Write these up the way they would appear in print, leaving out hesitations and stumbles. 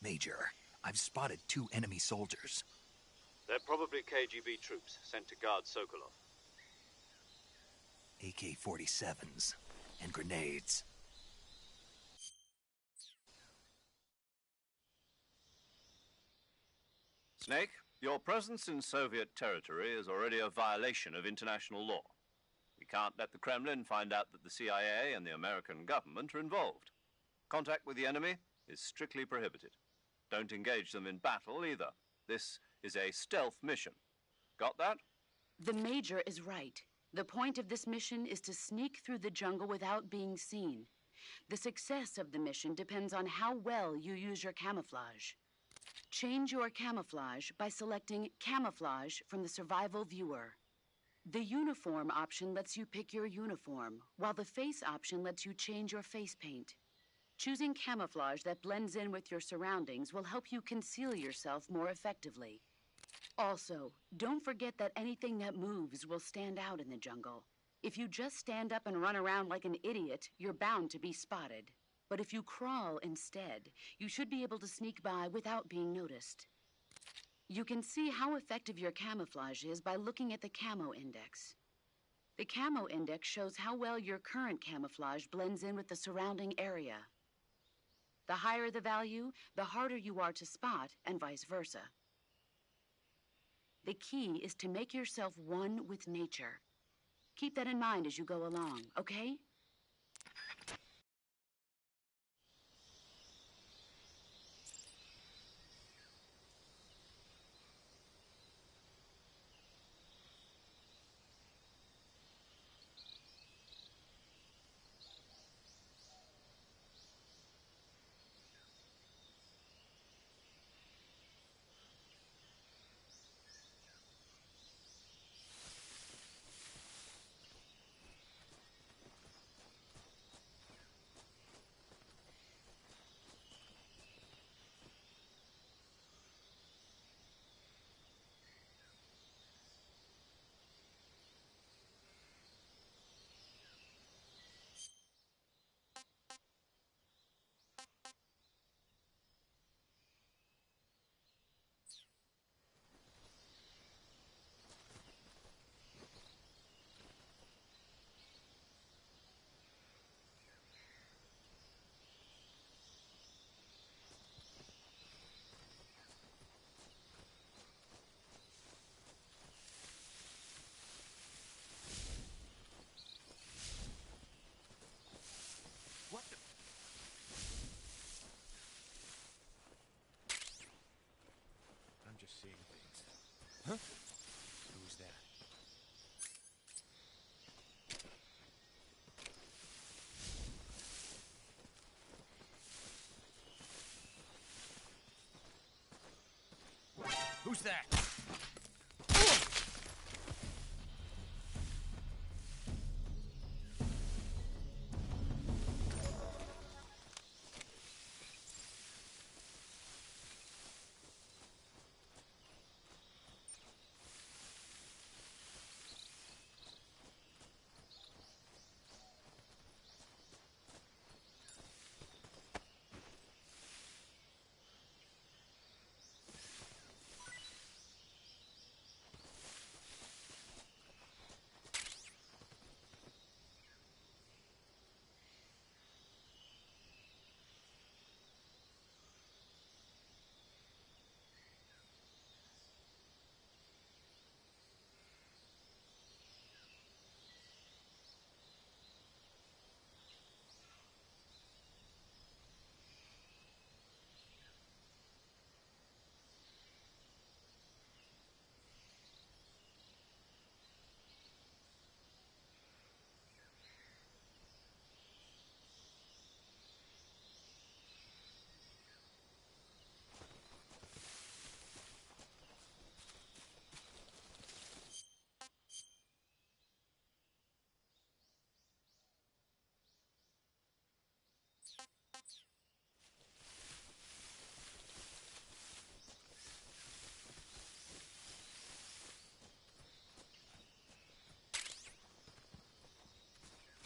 Major, I've spotted 2 enemy soldiers. They're probably KGB troops sent to guard Sokolov. AK-47s and grenades. Snake, your presence in Soviet territory is already a violation of international law. We can't let the Kremlin find out that the CIA and the American government are involved. Contact with the enemy is strictly prohibited. Don't engage them in battle either. This is a stealth mission. Got that? The Major is right. The point of this mission is to sneak through the jungle without being seen. The success of the mission depends on how well you use your camouflage. Change your camouflage by selecting Camouflage from the Survival Viewer. The Uniform option lets you pick your uniform, while the Face option lets you change your face paint. Choosing camouflage that blends in with your surroundings will help you conceal yourself more effectively. Also, don't forget that anything that moves will stand out in the jungle. If you just stand up and run around like an idiot, you're bound to be spotted. But if you crawl instead, you should be able to sneak by without being noticed. You can see how effective your camouflage is by looking at the Camo Index. The Camo Index shows how well your current camouflage blends in with the surrounding area. The higher the value, the harder you are to spot, and vice versa. The key is to make yourself one with nature. Keep that in mind as you go along, okay? What the... I'm just seeing things. Huh? Who's that? Who's that?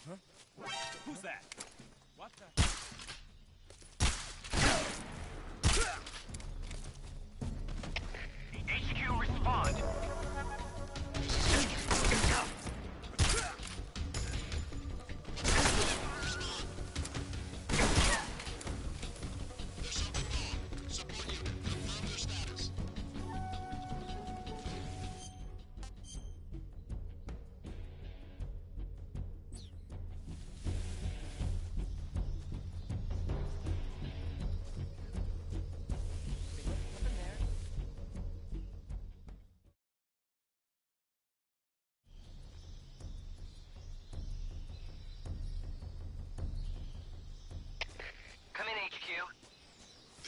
Huh? Who's that? What the...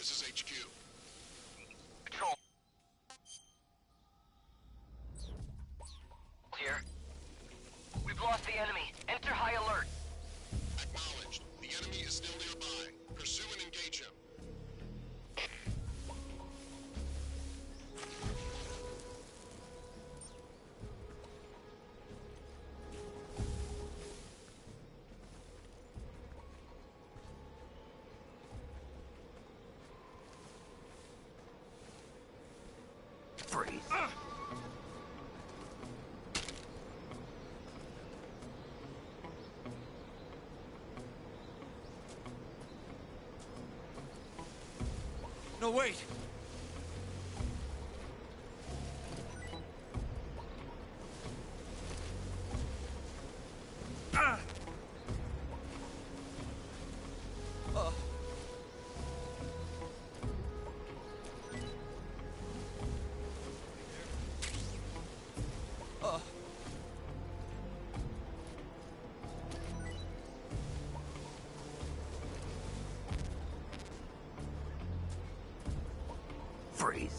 This is HQ. Control. Here. We've lost the enemy. Enter high alert. Acknowledged. The enemy is still nearby. Pursue and engage him. Freeze. No, wait! Ah! Freeze.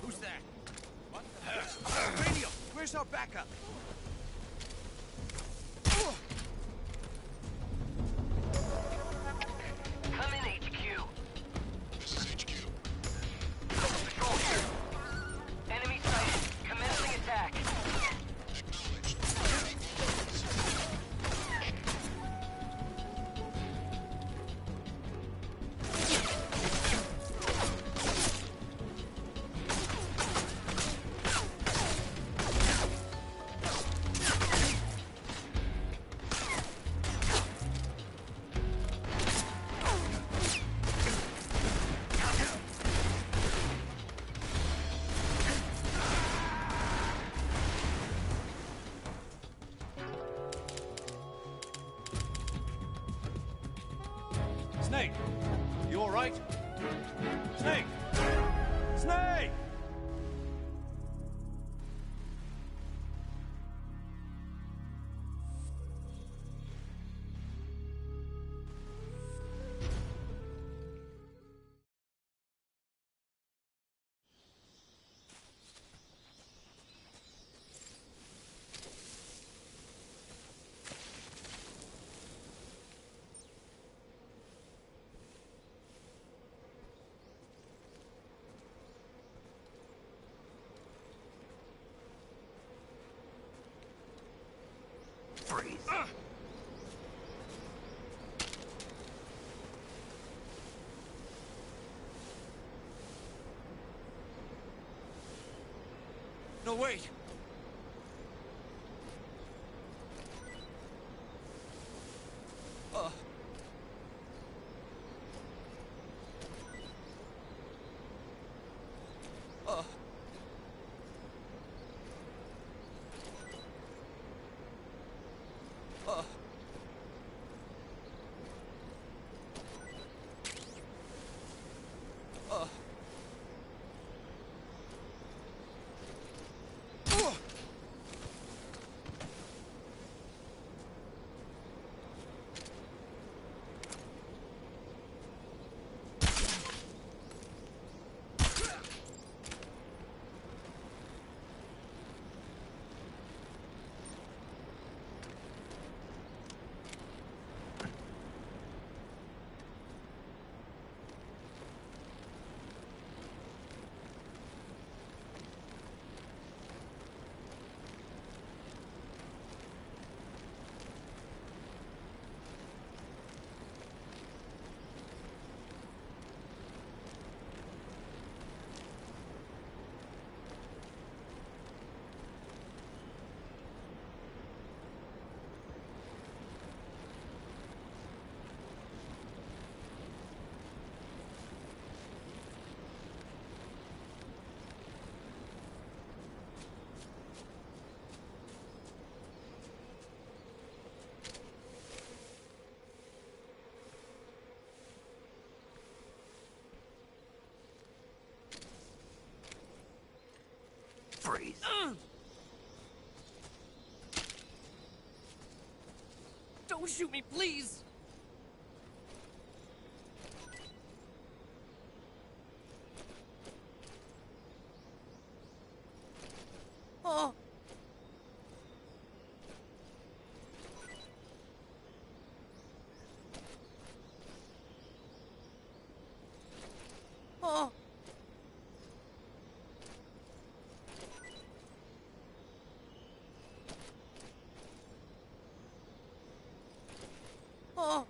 Who's that? What the hell? Radio! Where's our backup? Come in, HQ. This is HQ. Patrol here. Enemy sighted. Commencing attack. Acknowledged. Ready orders. Snake! You alright? Snake! Snake! Freeze. No, wait! Freeze. Don't shoot me, please! Oh! Oh! Oh!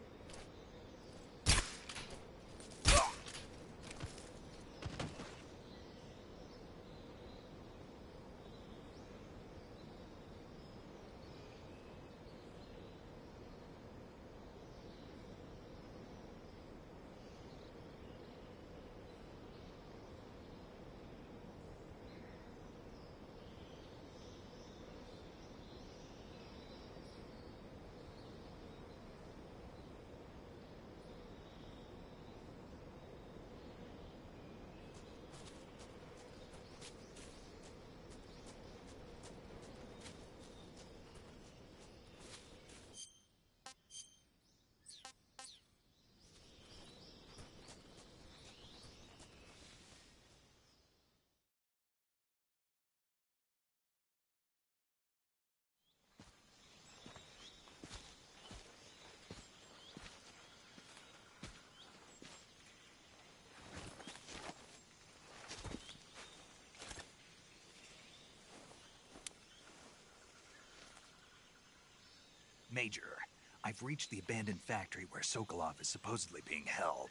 Major, I've reached the abandoned factory where Sokolov is supposedly being held.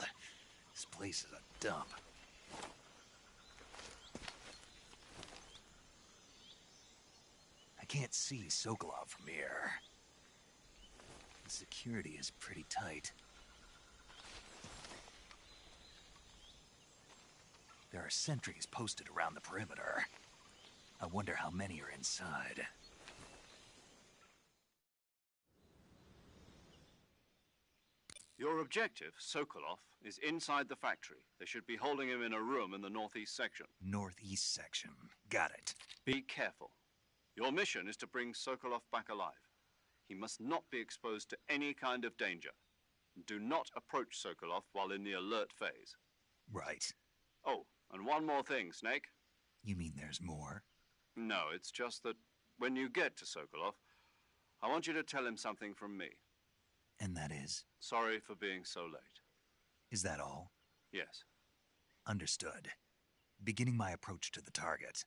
This place is a dump. I can't see Sokolov from here. The security is pretty tight. There are sentries posted around the perimeter. I wonder how many are inside. Your objective, Sokolov, is inside the factory. They should be holding him in a room in the northeast section. Northeast section. Got it. Be careful. Your mission is to bring Sokolov back alive. He must not be exposed to any kind of danger. Do not approach Sokolov while in the alert phase. Right. Oh, and one more thing, Snake. You mean there's more? No, it's just that when you get to Sokolov, I want you to tell him something from me. And that is? Sorry for being so late. Is that all? Yes. Understood. Beginning my approach to the target.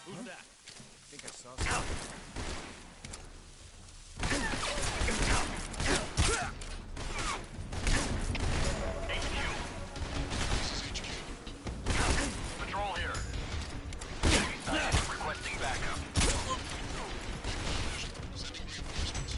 Who's that? I think I saw something. Patrol here. Requesting backup. Sending reinforcements.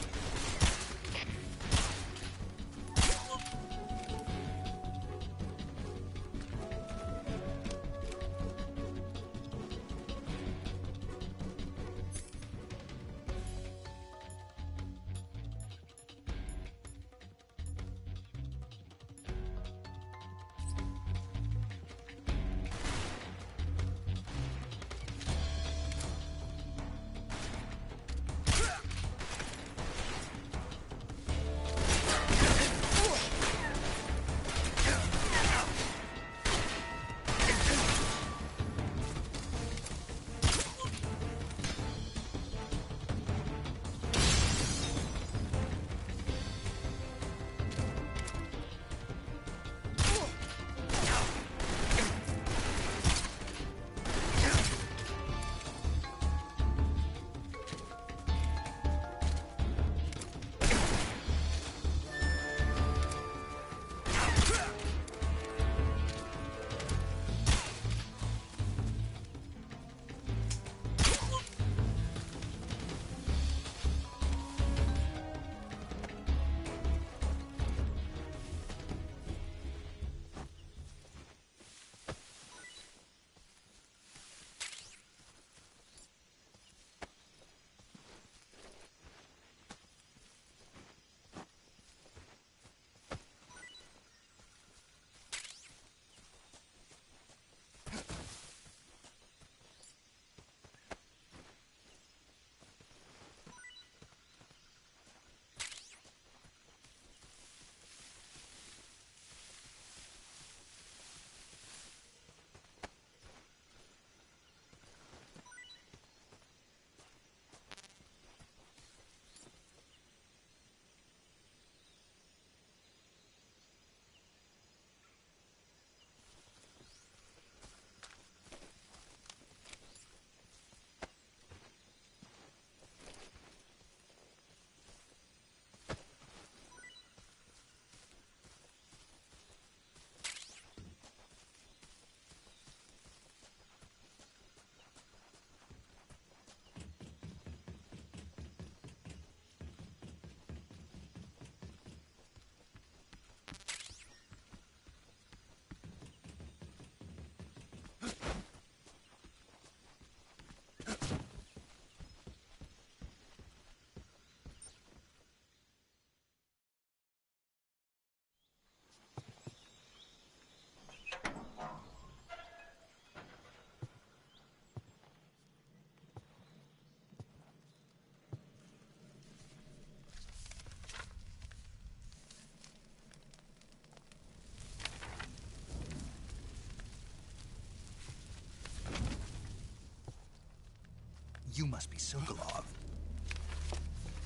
You must be Sokolov.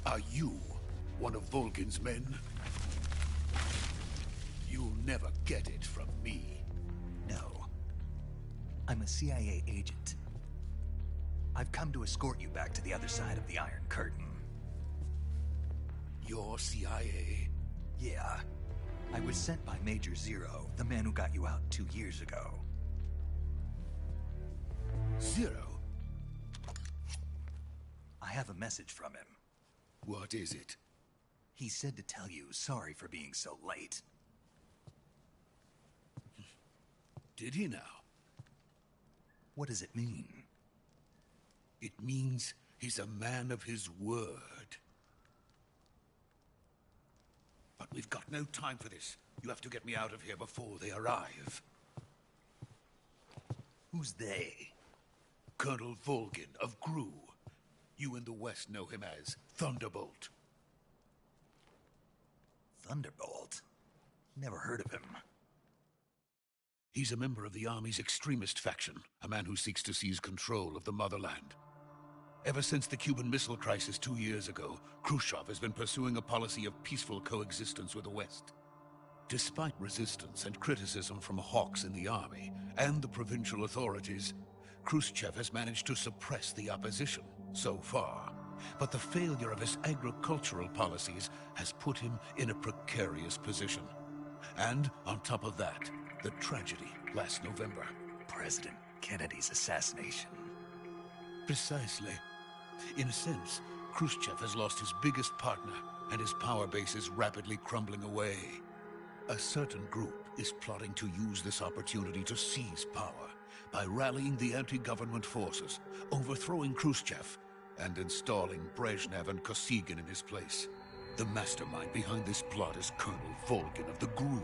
Are you one of Volgin's men? You'll never get it from me. No. I'm a CIA agent. I've come to escort you back to the other side of the Iron Curtain. You're CIA? Yeah. I was sent by Major Zero, the man who got you out 2 years ago. Zero? I have a message from him. What is it? He said to tell you sorry for being so late. Did he now? What does it mean? It means he's a man of his word. But we've got no time for this. You have to get me out of here before they arrive. Who's they? Colonel Volgin of GRU. You in the West know him as Thunderbolt. Thunderbolt? Never heard of him. He's a member of the Army's extremist faction, a man who seeks to seize control of the motherland. Ever since the Cuban Missile Crisis 2 years ago, Khrushchev has been pursuing a policy of peaceful coexistence with the West. Despite resistance and criticism from hawks in the Army and the provincial authorities, Khrushchev has managed to suppress the opposition so far. But the failure of his agricultural policies has put him in a precarious position. And on top of that, the tragedy last November. President Kennedy's assassination. Precisely. In a sense, Khrushchev has lost his biggest partner, and his power base is rapidly crumbling away. A certain group is plotting to use this opportunity to seize power by rallying the anti-government forces, overthrowing Khrushchev, and installing Brezhnev and Kosygin in his place. The mastermind behind this plot is Colonel Volgin of the GRU.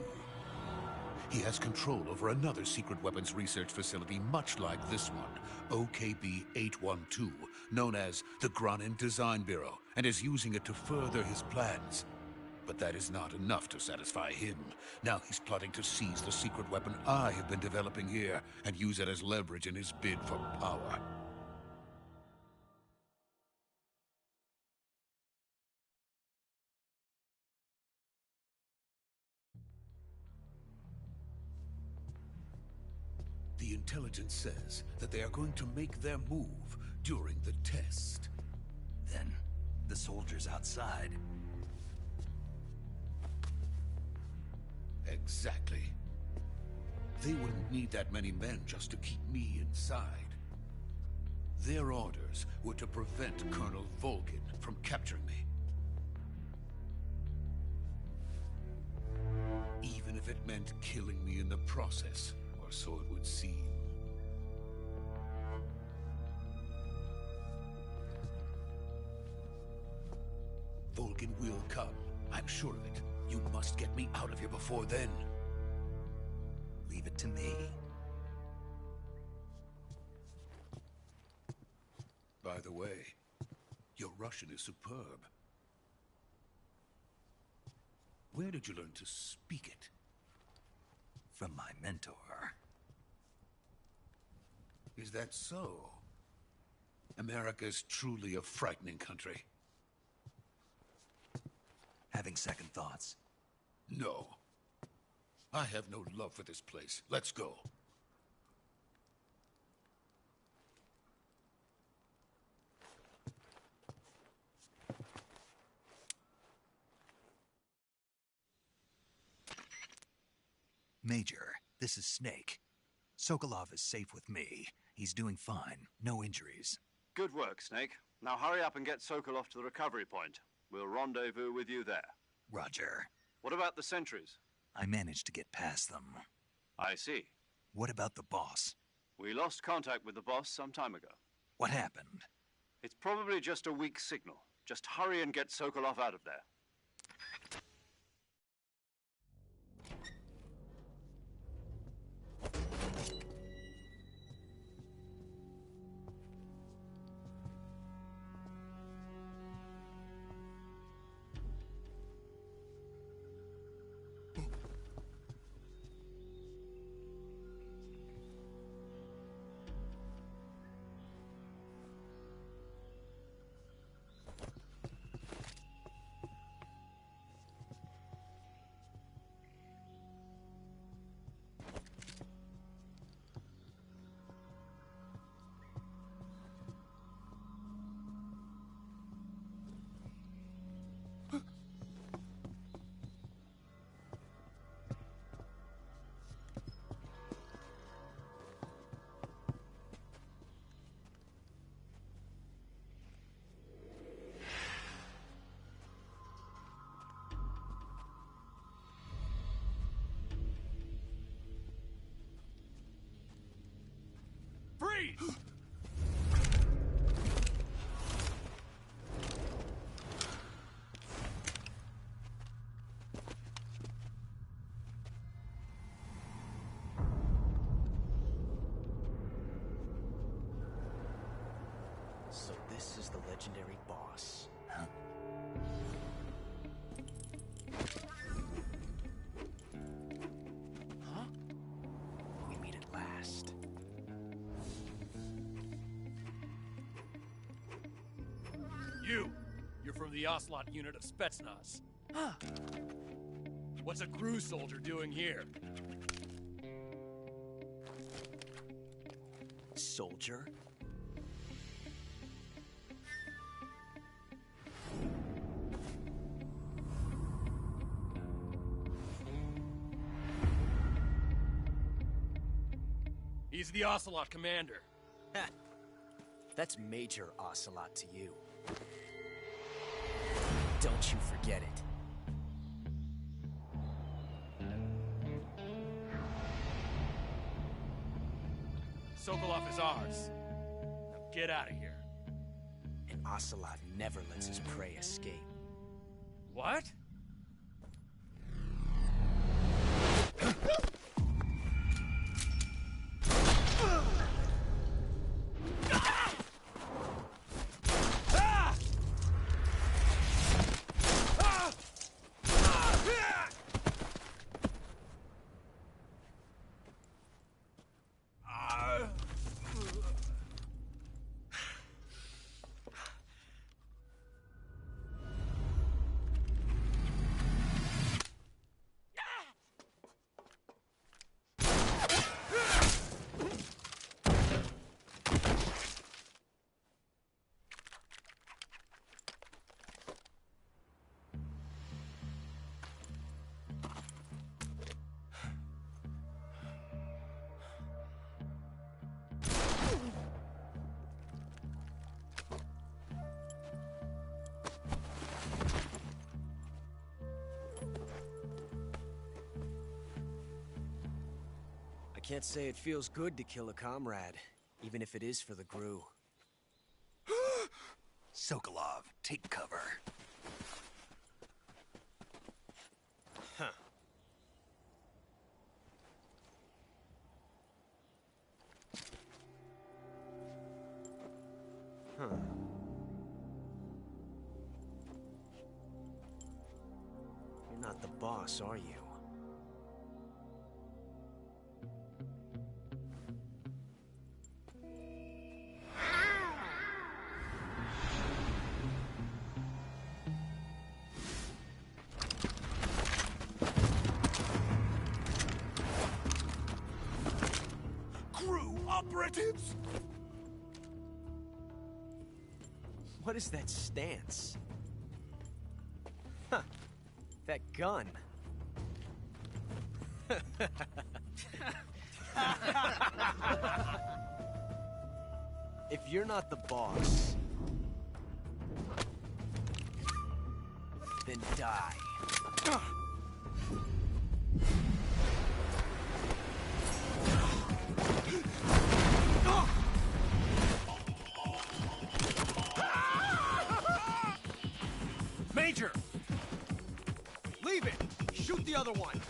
He has control over another secret weapons research facility much like this one, OKB-812, known as the Granin Design Bureau, and is using it to further his plans. But that is not enough to satisfy him. Now he's plotting to seize the secret weapon I have been developing here and use it as leverage in his bid for power. The intelligence says that they are going to make their move during the test. Then, the soldiers outside. Exactly. They wouldn't need that many men just to keep me inside. Their orders were to prevent Colonel Volgin from capturing me. Even if it meant killing me in the process, or so it would seem. Volgin will come. I'm sure of it. You must get me out of here before then. Leave it to me. By the way, your Russian is superb. Where did you learn to speak it? From my mentor. Is that so? America's truly a frightening country. Having second thoughts. No. I have no love for this place. Let's go. Major, this is Snake. Sokolov is safe with me. He's doing fine. No injuries. Good work, Snake. Now hurry up and get Sokolov to the recovery point. We'll rendezvous with you there. Roger. What about the sentries? I managed to get past them. I see. What about the boss? We lost contact with the boss some time ago. What happened? It's probably just a weak signal. Just hurry and get Sokolov out of there. Freeze! So this is the legendary boss. Huh? Huh? We meet at last. You're from the Ocelot unit of Spetsnaz. Huh. What's a crew soldier doing here? Soldier? He's the Ocelot commander. Ha! That's Major Ocelot to you. Don't you forget it. Sokolov is ours. Now get out of here. And Ocelot never lets his prey escape. What? I can't say it feels good to kill a comrade, even if it is for the GRU. Sokolov, take cover. Huh. Huh. You're not the boss, are you? Operatives! What is that stance? Huh. That gun. If you're not the boss, then die. another one!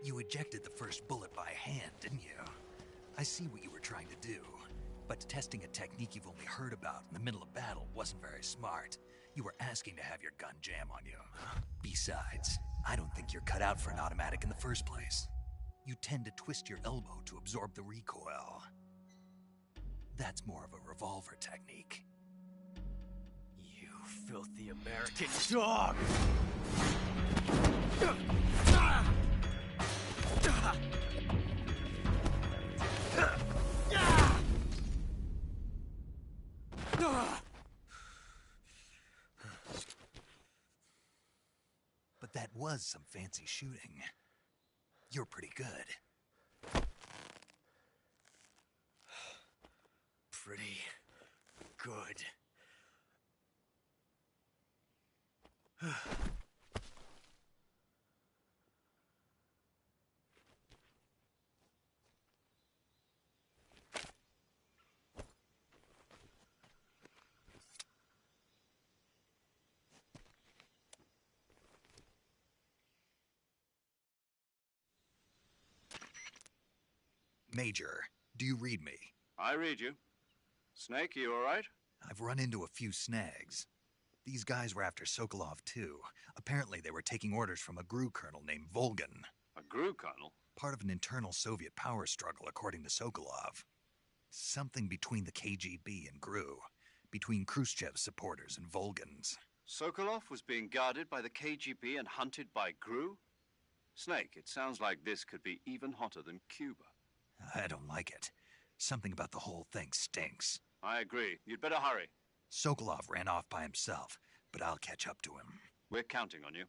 You ejected the first bullet by hand, didn't you? I see what you were trying to do. But testing a technique you've only heard about in the middle of battle wasn't very smart. You were asking to have your gun jam on you. Besides, I don't think you're cut out for an automatic in the first place. You tend to twist your elbow to absorb the recoil. That's more of a revolver technique. You filthy American dog! But that was some fancy shooting. You're pretty good. Pretty good. Major, do you read me? I read you. Snake, you all right? I've run into a few snags. These guys were after Sokolov, too. Apparently they were taking orders from a GRU colonel named Volgin. A GRU colonel? Part of an internal Soviet power struggle, according to Sokolov. Something between the KGB and GRU. Between Khrushchev's supporters and Volgin's. Sokolov was being guarded by the KGB and hunted by GRU? Snake, it sounds like this could be even hotter than Cuba. I don't like it. Something about the whole thing stinks. I agree. You'd better hurry. Sokolov ran off by himself, but I'll catch up to him. We're counting on you.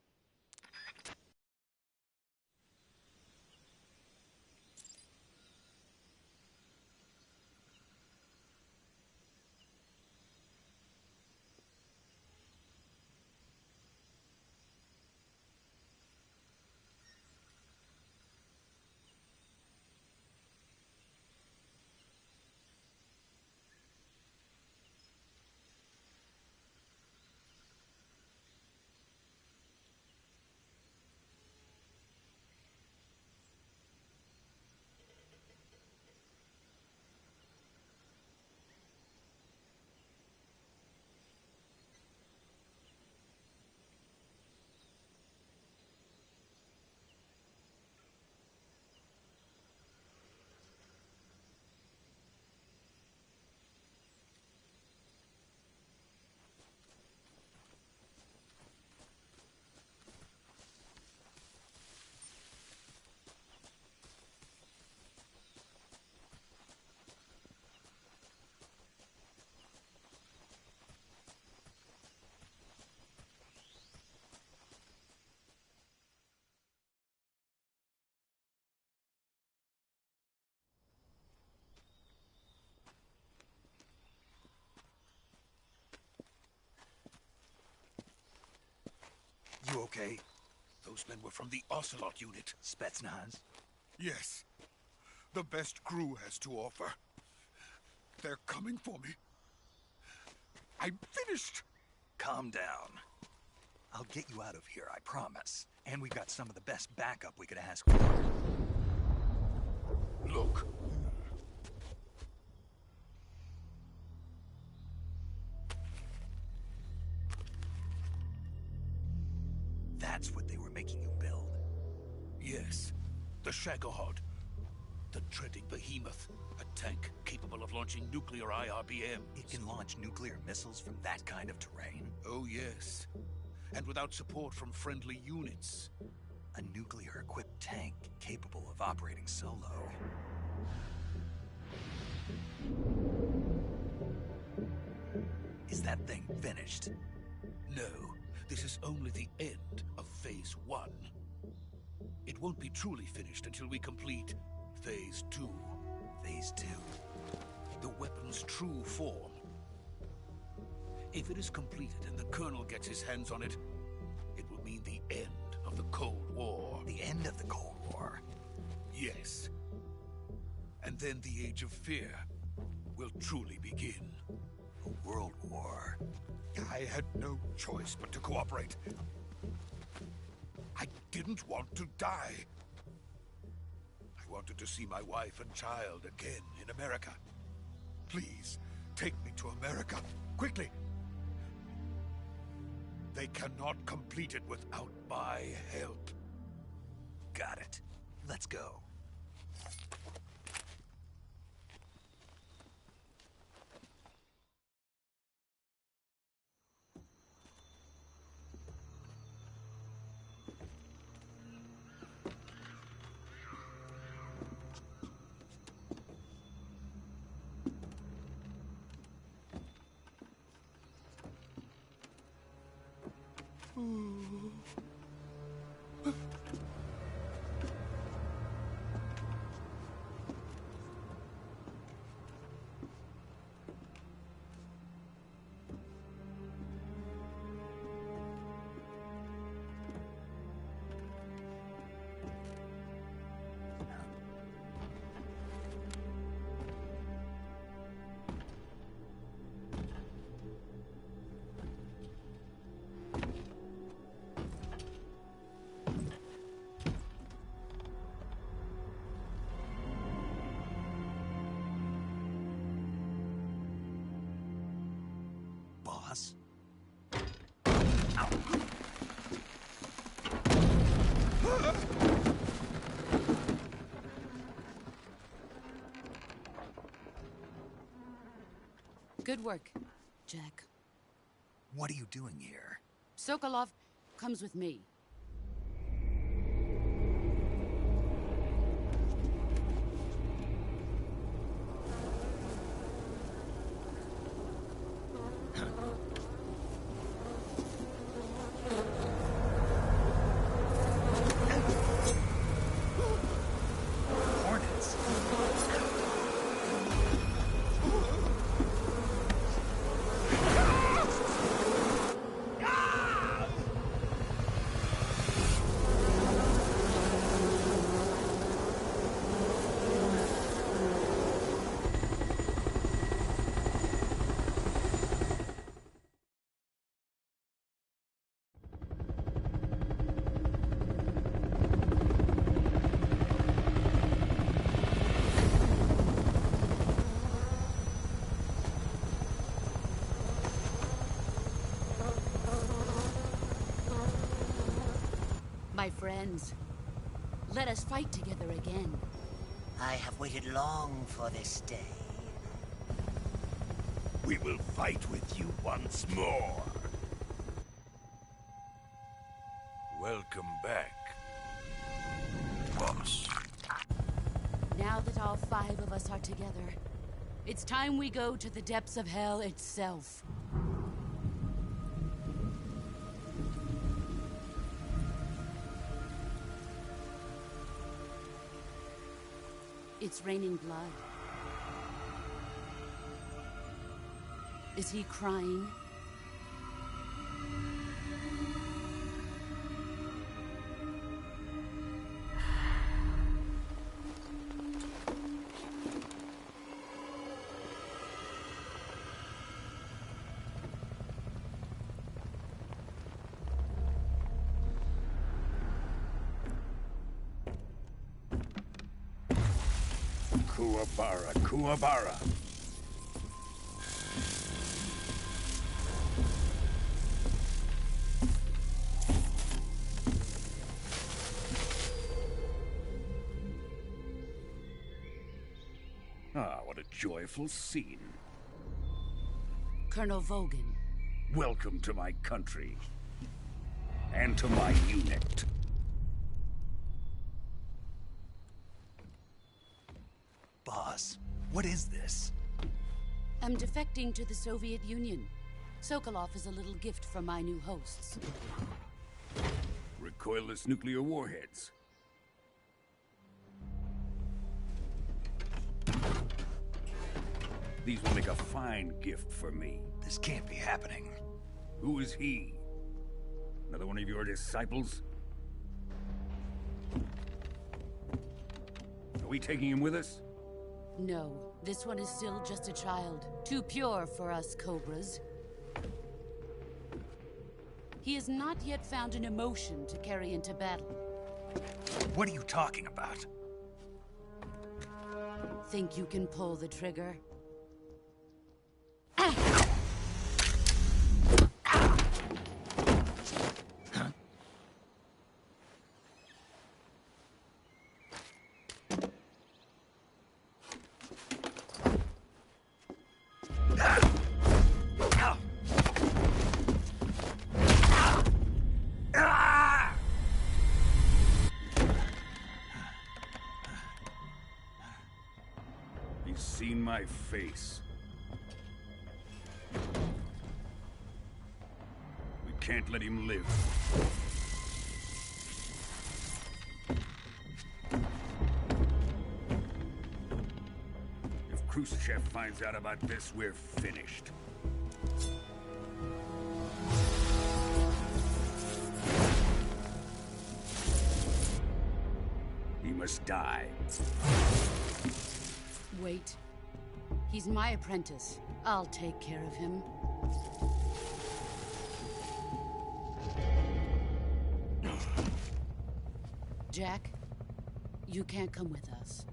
You okay? Those men were from the Ocelot unit. Spetsnaz? Yes. The best GRU has to offer. They're coming for me. I'm finished. Calm down. I'll get you out of here, I promise. And we've got some of the best backup we could ask for. Look. That's what they were making you build? Yes. The Shagohod. The dreaded behemoth. A tank capable of launching nuclear IRBM. It can launch nuclear missiles from that kind of terrain? Oh, yes. And without support from friendly units. A nuclear-equipped tank capable of operating solo. Is that thing finished? No, this is only the end of Phase 1. It won't be truly finished until we complete Phase 2. Phase 2? The weapon's true form. If it is completed and the Colonel gets his hands on it, it will mean the end of the Cold War. The end of the Cold War? Yes. And then the Age of Fear will truly begin. A world war? I had no choice but to cooperate. I didn't want to die. I wanted to see my wife and child again in America. Please, take me to America, quickly. They cannot complete it without my help. Got it. Let's go. Boss? Good work, Jack. What are you doing here? Sokolov comes with me. Hornets? My friends, let us fight together again. I have waited long for this day. We will fight with you once more. Welcome back, boss. Now that all 5 of us are together, it's time we go to the depths of hell itself. It's raining blood. Is he crying? Kuwabara, Kuwabara. What a joyful scene. Colonel Vogan. Welcome to my country. And to my unit. Boss, what is this? I'm defecting to the Soviet Union. Sokolov is a little gift from my new hosts. Recoilless nuclear warheads. These will make a fine gift for me. This can't be happening. Who is he? Another one of your disciples? Are we taking him with us? No, this one is still just a child. Too pure for us Cobras. He has not yet found an emotion to carry into battle. What are you talking about? Think you can pull the trigger? He's seen my face. We can't let him live. If Khrushchev finds out about this, we're finished. He must die. Wait. He's my apprentice. I'll take care of him. Jack, you can't come with us.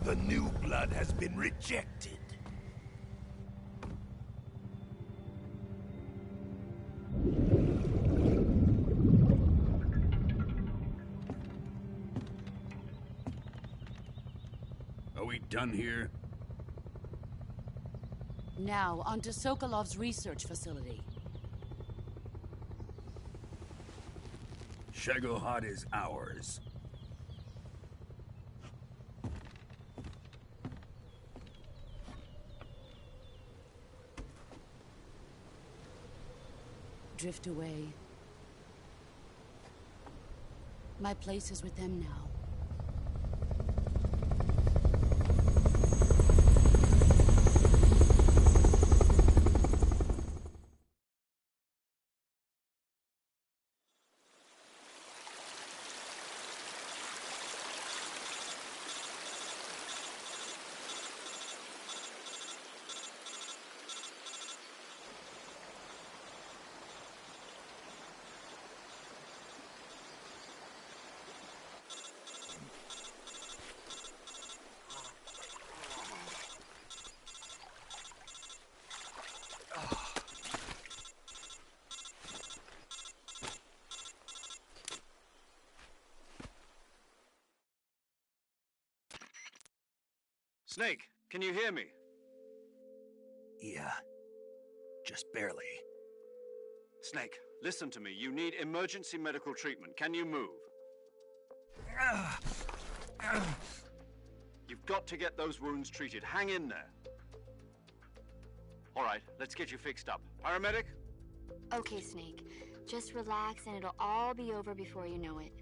The new blood has been rejected. Are we done here? Now, onto Sokolov's research facility. Shagohod is ours. Drift away. My place is with them now. Snake, can you hear me? Yeah. Just barely. Snake, listen to me. You need emergency medical treatment. Can you move? You've got to get those wounds treated. Hang in there. All right, let's get you fixed up. Paramedic? Okay, Snake. Just relax and it'll all be over before you know it.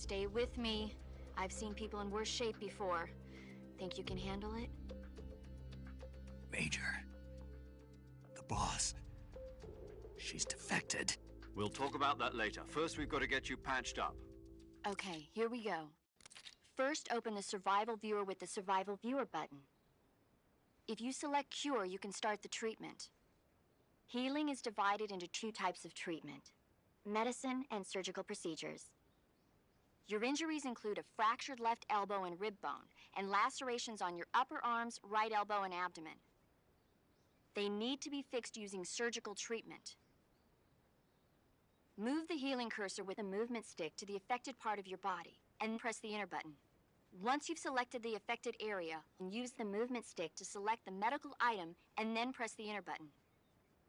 Stay with me. I've seen people in worse shape before. Think you can handle it? Major. The boss. She's defected. We'll talk about that later. First, we've got to get you patched up. Okay, here we go. First, open the Survival Viewer with the Survival Viewer button. If you select Cure, you can start the treatment. Healing is divided into 2 types of treatment: medicine and surgical procedures. Your injuries include a fractured left elbow and rib bone, and lacerations on your upper arms, right elbow, and abdomen. They need to be fixed using surgical treatment. Move the healing cursor with a movement stick to the affected part of your body, and press the enter button. Once you've selected the affected area, use the movement stick to select the medical item, and then press the enter button.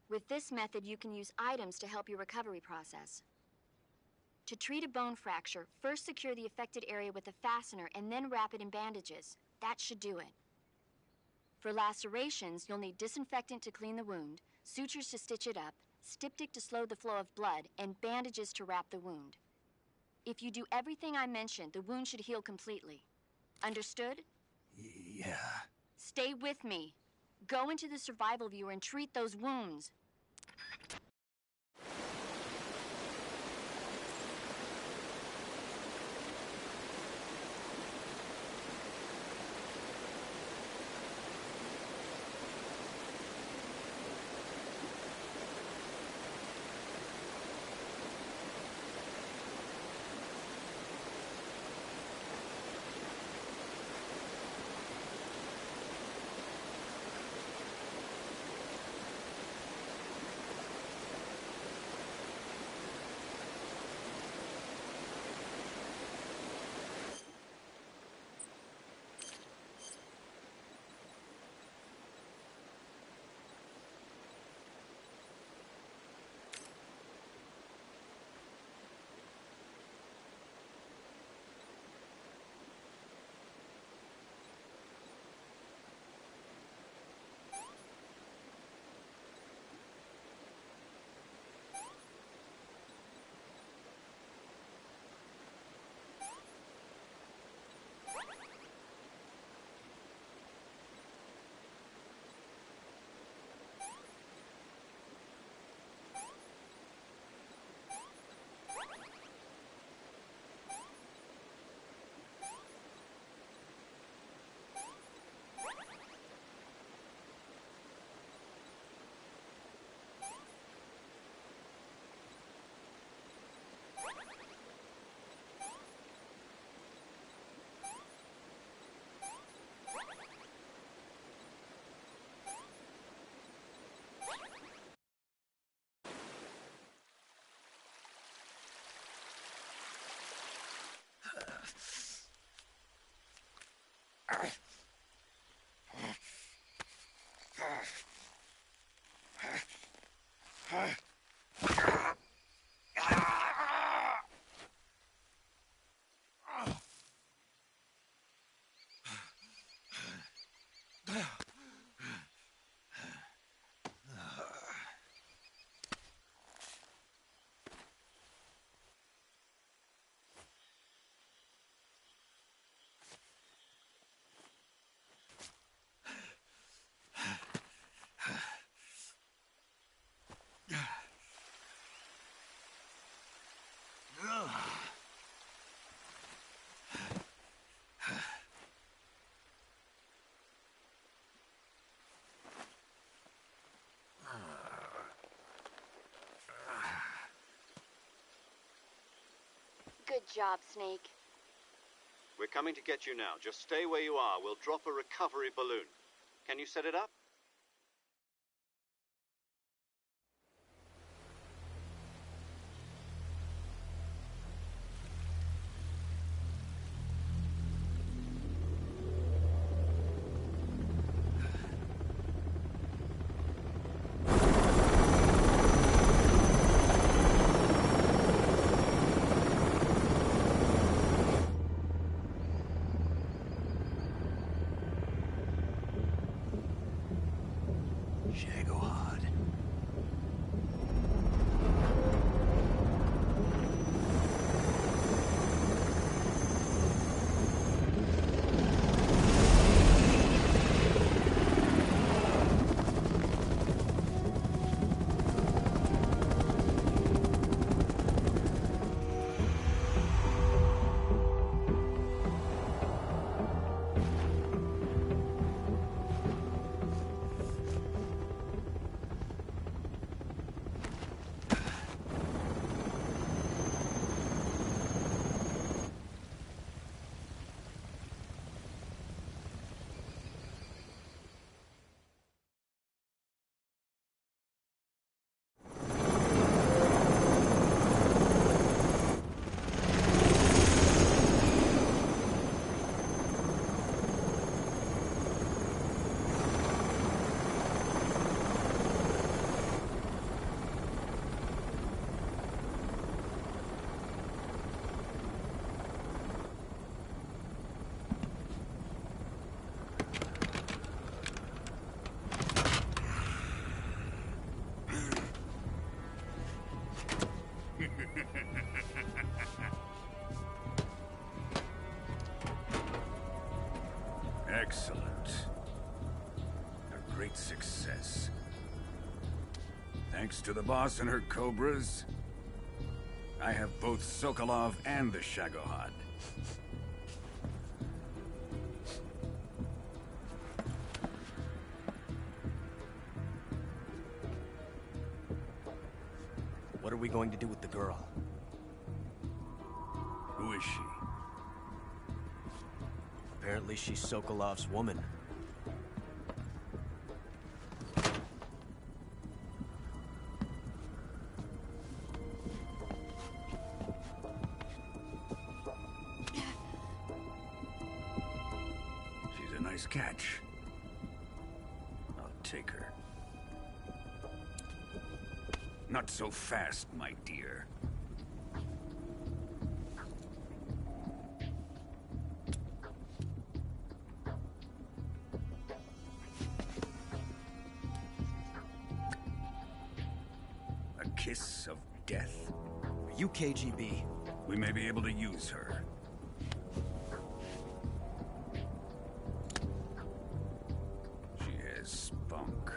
With this method, you can use items to help your recovery process. To treat a bone fracture, first secure the affected area with a fastener and then wrap it in bandages. That should do it. For lacerations, you'll need disinfectant to clean the wound, sutures to stitch it up, styptic to slow the flow of blood, and bandages to wrap the wound. If you do everything I mentioned, the wound should heal completely. Understood? Yeah. Stay with me. Go into the Survival Viewer and treat those wounds. Good job, Snake. We're coming to get you now. Just stay where you are. We'll drop a recovery balloon. Can you set it up? Thanks to the boss and her cobras, I have both Sokolov and the Shagohod. What are we going to do with the girl? Who is she? Apparently she's Sokolov's woman. She's a nice catch. I'll take her. Not so fast, my dear. A kiss of death? Are you KGB? We may be able to use her. She has spunk.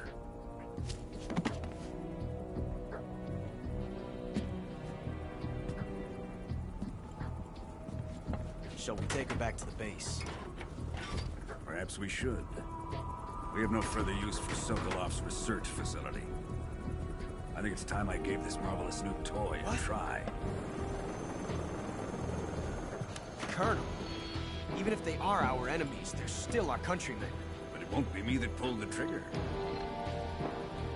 Shall we take her back to the base? Perhaps we should. We have no further use for Sokolov's research facility. I think it's time I gave this marvelous new toy a try. Colonel, even if they are our enemies, they're still our countrymen. But it won't be me that pulled the trigger.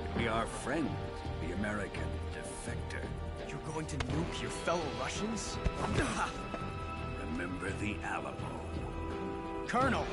It'll be our friend, the American defector. You're going to nuke your fellow Russians? Remember the Alamo. Colonel!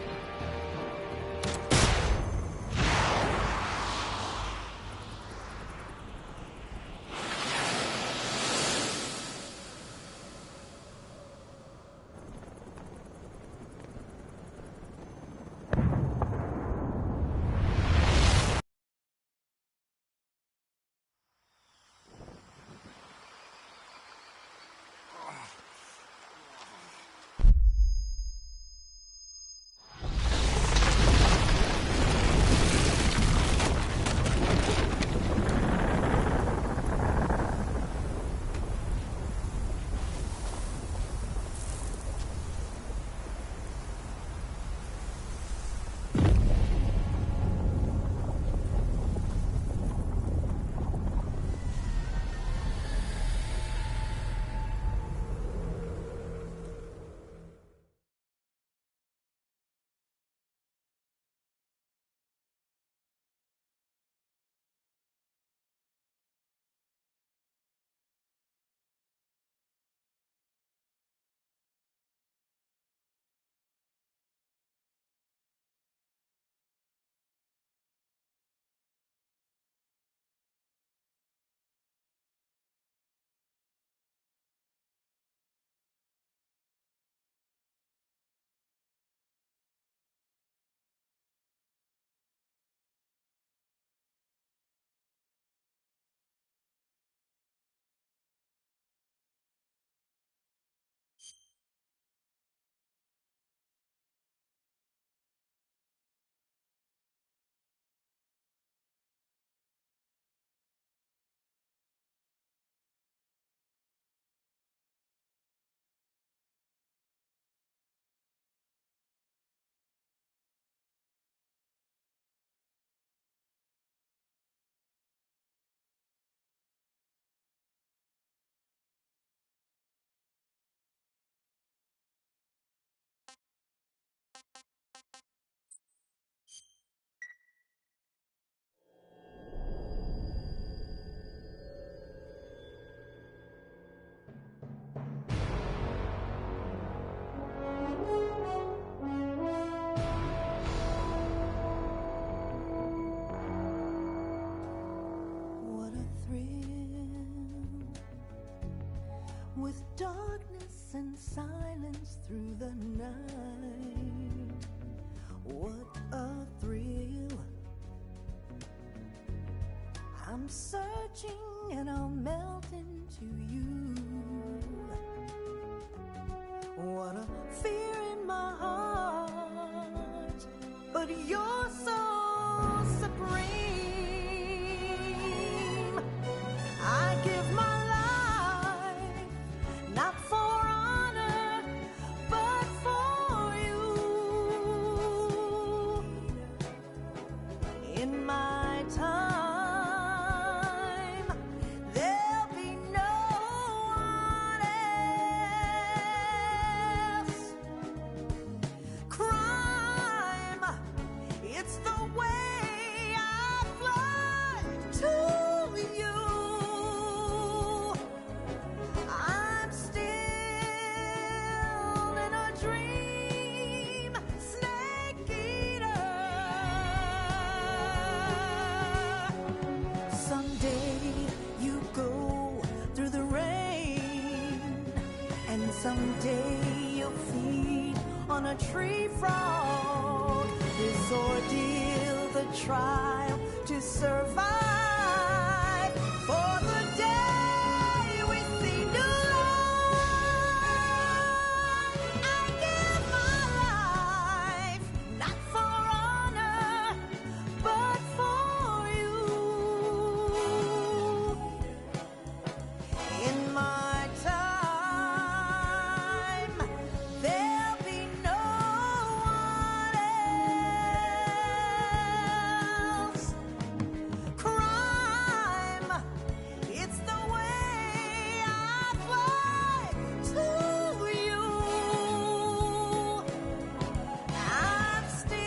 with darkness and silence through the night. What a thrill. I'm searching and I'll melt into you. What a fear in my heart, but you're so supreme. a tree frog. This ordeal, the trial to survive. For the day we see new life, I give my life, not for honor, but for you. In my time, there'll be no one else. Crime, it's the way I fly to you. I'm still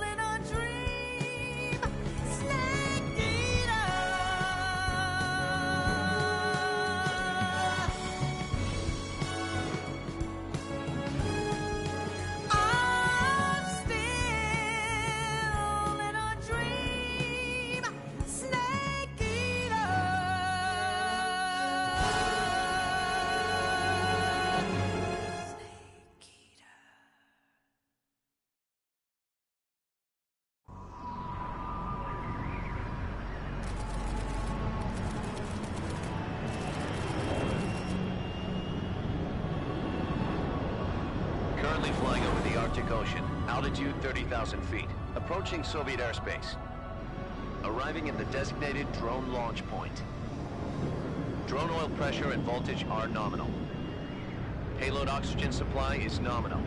in a dream, snake eater. I'm still in a dream, snake eater. Currently flying over the Arctic Ocean, altitude 30,000 feet, approaching Soviet airspace. Arriving at the designated drone launch point. Drone oil pressure and voltage are nominal. Payload oxygen supply is nominal.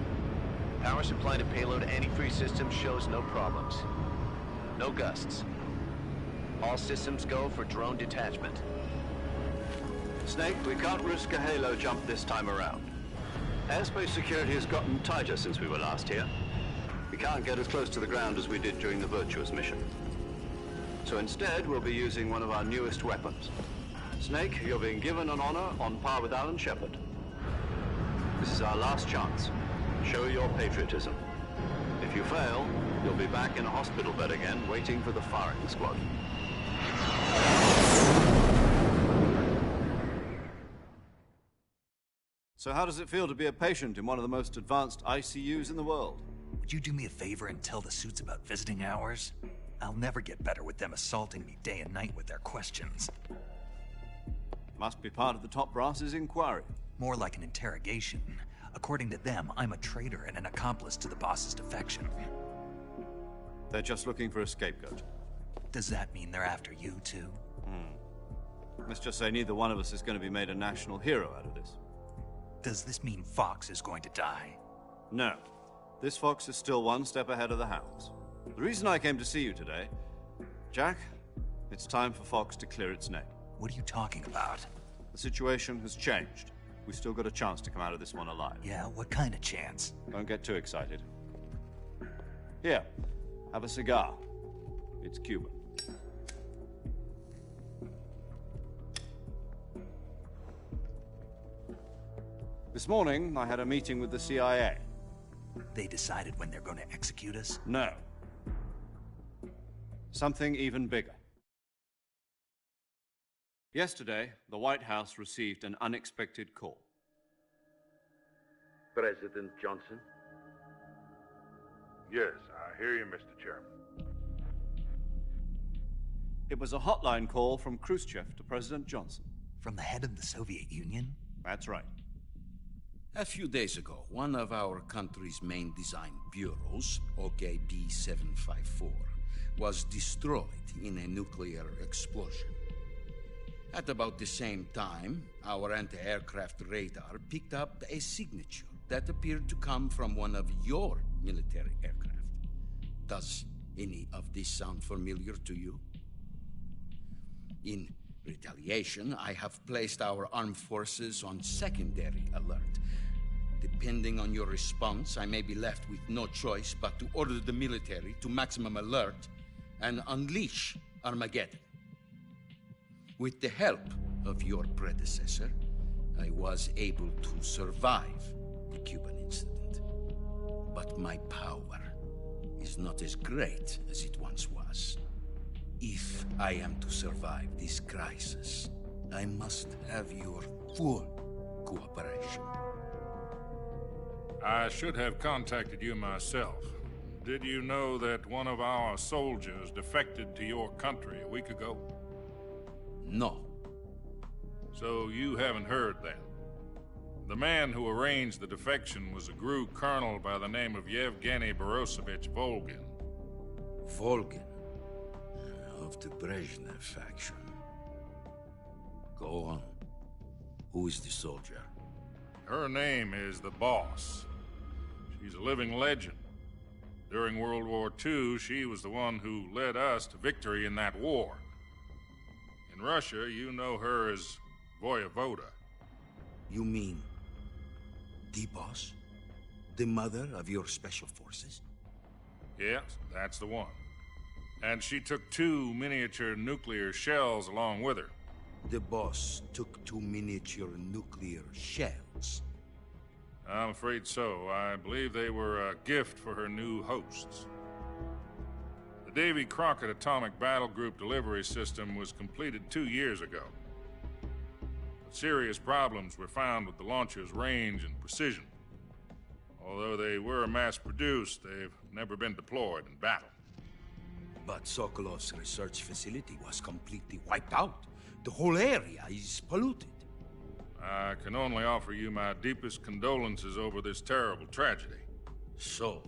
Power supply to payload antifreeze system shows no problems. No gusts. All systems go for drone detachment. Snake, we can't risk a halo jump this time around. Airspace security has gotten tighter since we were last here. We can't get as close to the ground as we did during the Virtuous mission. So instead, we'll be using one of our newest weapons. Snake, you're being given an honor on par with Alan Shepard. This is our last chance. Show your patriotism. If you fail, you'll be back in a hospital bed again, waiting for the firing squad. So how does it feel to be a patient in one of the most advanced ICUs in the world? Would you do me a favor and tell the suits about visiting hours? I'll never get better with them assaulting me day and night with their questions. Must be part of the top brass's inquiry. More like an interrogation. According to them, I'm a traitor and an accomplice to the boss's defection. They're just looking for a scapegoat. Does that mean they're after you, too? Let's just say neither one of us is going to be made a national hero out of this. Does this mean Fox is going to die? No. This fox is still one step ahead of the hounds. The reason I came to see you today, Jack, it's time for Fox to clear its name. What are you talking about? The situation has changed. We've still got a chance to come out of this one alive. Yeah, what kind of chance? Don't get too excited. Here, have a cigar. It's Cuban. This morning, I had a meeting with the CIA. They decided when they're going to execute us? No. Something even bigger. Yesterday, the White House received an unexpected call. President Johnson? Yes, I hear you, Mr. Chairman. It was a hotline call from Khrushchev to President Johnson. From the head of the Soviet Union? That's right. A few days ago, one of our country's main design bureaus, OKB 754, was destroyed in a nuclear explosion. At about the same time, our anti-aircraft radar picked up a signature that appeared to come from one of your military aircraft. Does any of this sound familiar to you? In retaliation, I have placed our armed forces on secondary alert. Depending on your response, I may be left with no choice but to order the military to maximum alert and unleash Armageddon. With the help of your predecessor, I was able to survive the Cuban incident. But my power is not as great as it once was. If I am to survive this crisis, I must have your full cooperation. I should have contacted you myself. Did you know that one of our soldiers defected to your country a week ago? No. So you haven't heard then? The man who arranged the defection was a GRU colonel by the name of Yevgeny Borosovich Volgin. Volgin? Of the Brezhnev faction. Go on. Who is the soldier? Her name is the Boss. She's a living legend. During World War II, she was the one who led us to victory in that war. In Russia, you know her as Voyevoda. You mean the Boss? The mother of your special forces? Yes, that's the one. And she took 2 miniature nuclear shells along with her. The Boss took 2 miniature nuclear shells? I'm afraid so. I believe they were a gift for her new hosts. The Davy Crockett Atomic Battle Group delivery system was completed 2 years ago. But serious problems were found with the launcher's range and precision. Although they were mass-produced, they've never been deployed in battle. But Sokolov's research facility was completely wiped out. The whole area is polluted. I can only offer you my deepest condolences over this terrible tragedy. So,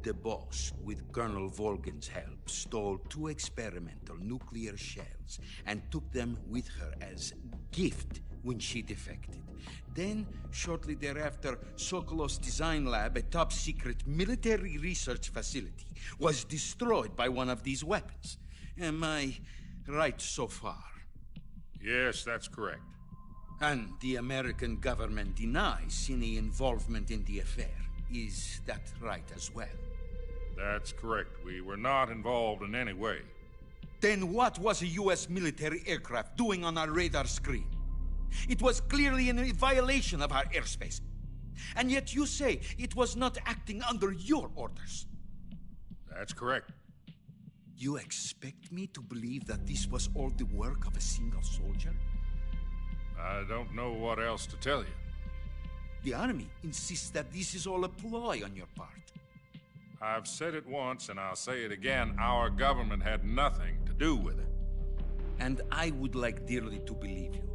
the Boss, with Colonel Volgin's help, stole 2 experimental nuclear shells and took them with her as gift when she defected. Then, shortly thereafter, Sokolov's design lab, a top-secret military research facility, was destroyed by one of these weapons. Am I right so far? Yes, that's correct. And the American government denies any involvement in the affair. Is that right as well? That's correct. We were not involved in any way. Then what was a U.S. military aircraft doing on our radar screen? It was clearly in violation of our airspace. And yet you say it was not acting under your orders. That's correct. You expect me to believe that this was all the work of a single soldier? I don't know what else to tell you. The Army insists that this is all a ploy on your part. I've said it once, and I'll say it again. Our government had nothing to do with it. And I would like dearly to believe you.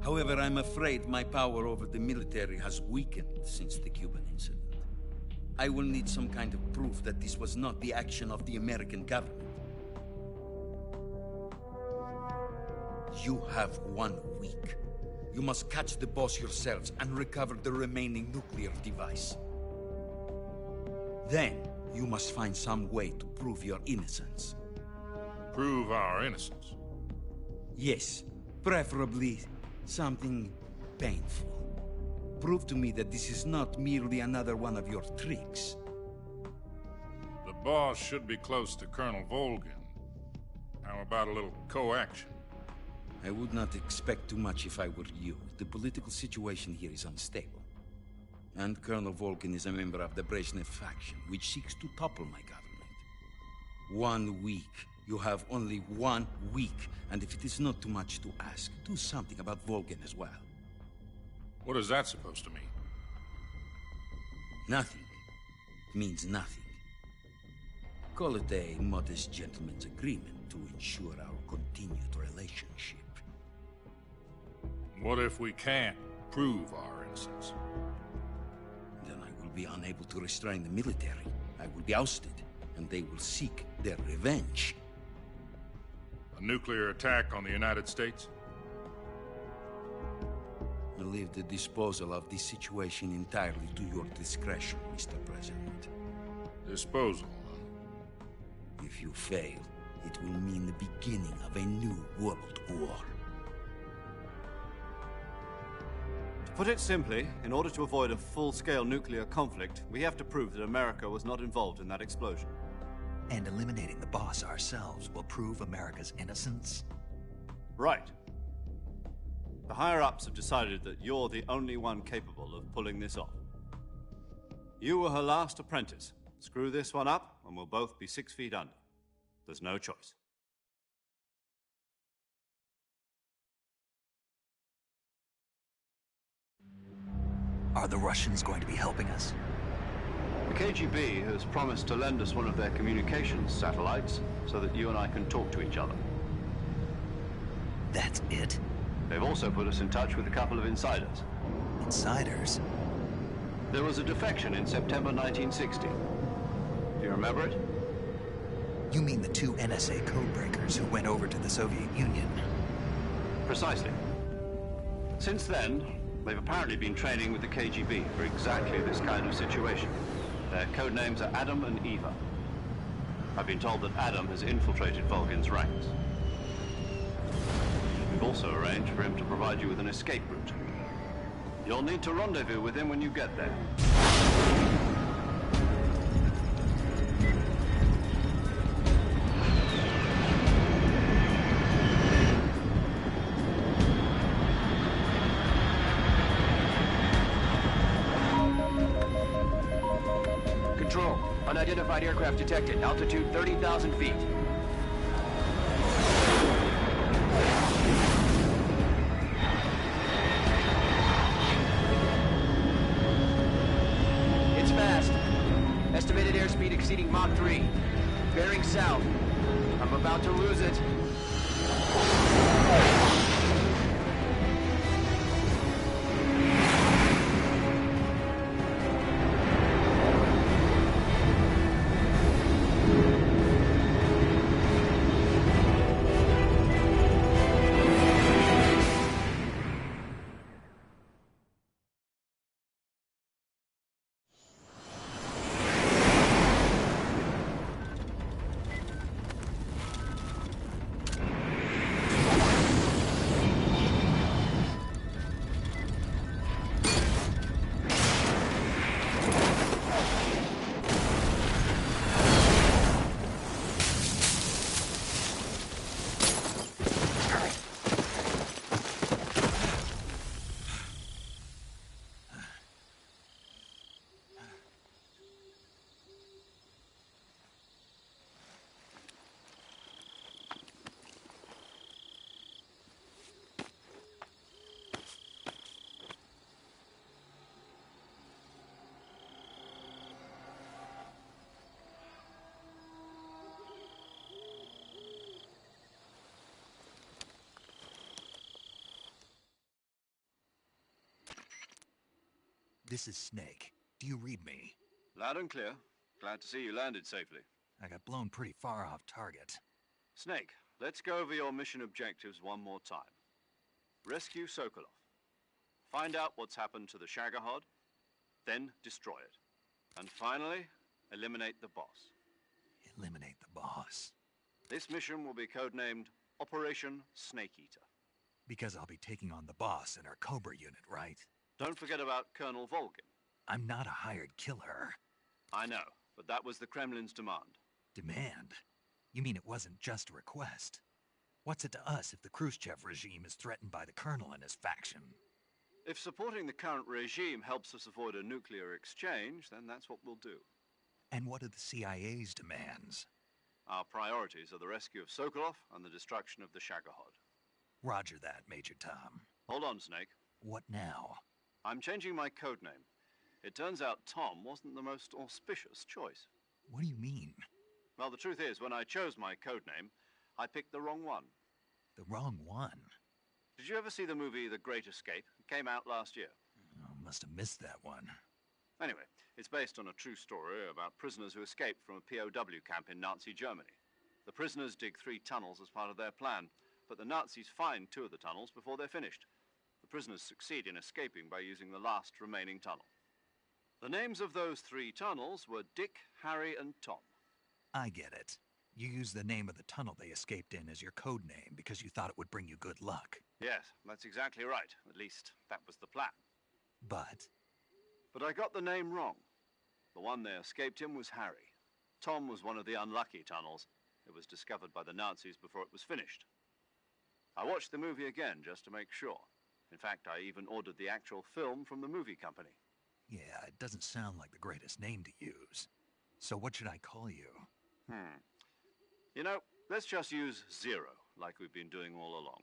However, I'm afraid my power over the military has weakened since the Cuban incident. I will need some kind of proof that this was not the action of the American government. You have 1 week. You must catch the Boss yourselves and recover the remaining nuclear device. Then, you must find some way to prove your innocence. Prove our innocence? Yes, preferably something painful. Prove to me that this is not merely another one of your tricks. The Boss should be close to Colonel Volgin. How about a little co-action? I would not expect too much if I were you. The political situation here is unstable. And Colonel Volgin is a member of the Brezhnev faction, which seeks to topple my government. 1 week. You have only 1 week. And if it is not too much to ask, do something about Volgin as well. What is that supposed to mean? Nothing. It means nothing. Call it a modest gentleman's agreement to ensure our continued relationship. What if we can't prove our innocence? Then I will be unable to restrain the military. I will be ousted, and they will seek their revenge. A nuclear attack on the United States? I leave the disposal of this situation entirely to your discretion, Mr. President. Disposal? If you fail, it will mean the beginning of a new world war. To put it simply, in order to avoid a full-scale nuclear conflict, we have to prove that America was not involved in that explosion. And eliminating the Boss ourselves will prove America's innocence? Right. The higher-ups have decided that you're the only one capable of pulling this off. You were her last apprentice. Screw this one up, and we'll both be 6 feet under. There's no choice. Are the Russians going to be helping us? KGB has promised to lend us one of their communications satellites so that you and I can talk to each other. That's it? They've also put us in touch with a couple of insiders. Insiders? There was a defection in September 1960. Do you remember it? You mean the two NSA codebreakers who went over to the Soviet Union? Precisely. Since then, they've apparently been training with the KGB for exactly this kind of situation. Their code names are Adam and Eva. I've been told that Adam has infiltrated Volgin's ranks. We've also arranged for him to provide you with an escape route. You'll need to rendezvous with him when you get there. Control, unidentified aircraft detected. Altitude 30,000 feet. It's fast. Estimated airspeed exceeding Mach 3. Bearing south. I'm about to lose it. This is Snake. Do you read me? Loud and clear. Glad to see you landed safely. I got blown pretty far off target. Snake, let's go over your mission objectives one more time. Rescue Sokolov. Find out what's happened to the Shagohod, then destroy it. And finally, eliminate the boss. Eliminate the boss. This mission will be codenamed Operation Snake Eater. Because I'll be taking on the boss in our Cobra unit, right? Don't forget about Colonel Volgin. I'm not a hired killer. I know, but that was the Kremlin's demand. Demand? You mean it wasn't just a request? What's it to us if the Khrushchev regime is threatened by the Colonel and his faction? If supporting the current regime helps us avoid a nuclear exchange, then that's what we'll do. And what are the CIA's demands? Our priorities are the rescue of Sokolov and the destruction of the Shagohod. Roger that, Major Tom. Hold on, Snake. What now? I'm changing my code name. It turns out Tom wasn't the most auspicious choice. What do you mean? Well, the truth is, when I chose my code name, I picked the wrong one. The wrong one? Did you ever see the movie The Great Escape? It came out last year. Oh, must have missed that one. Anyway, it's based on a true story about prisoners who escaped from a POW camp in Nazi Germany. The prisoners dig 3 tunnels as part of their plan, but the Nazis find 2 of the tunnels before they're finished. The prisoners succeed in escaping by using the last remaining tunnel. The names of those 3 tunnels were Dick, Harry, and Tom. I get it. You used the name of the tunnel they escaped in as your code name because you thought it would bring you good luck. Yes, that's exactly right. At least, that was the plan. But I got the name wrong. The one they escaped in was Harry. Tom was one of the unlucky tunnels. It was discovered by the Nazis before it was finished. I watched the movie again just to make sure. In fact, I even ordered the actual film from the movie company. yeah, it doesn't sound like the greatest name to use. So what should I call you? You know, let's just use Zero, like we've been doing all along.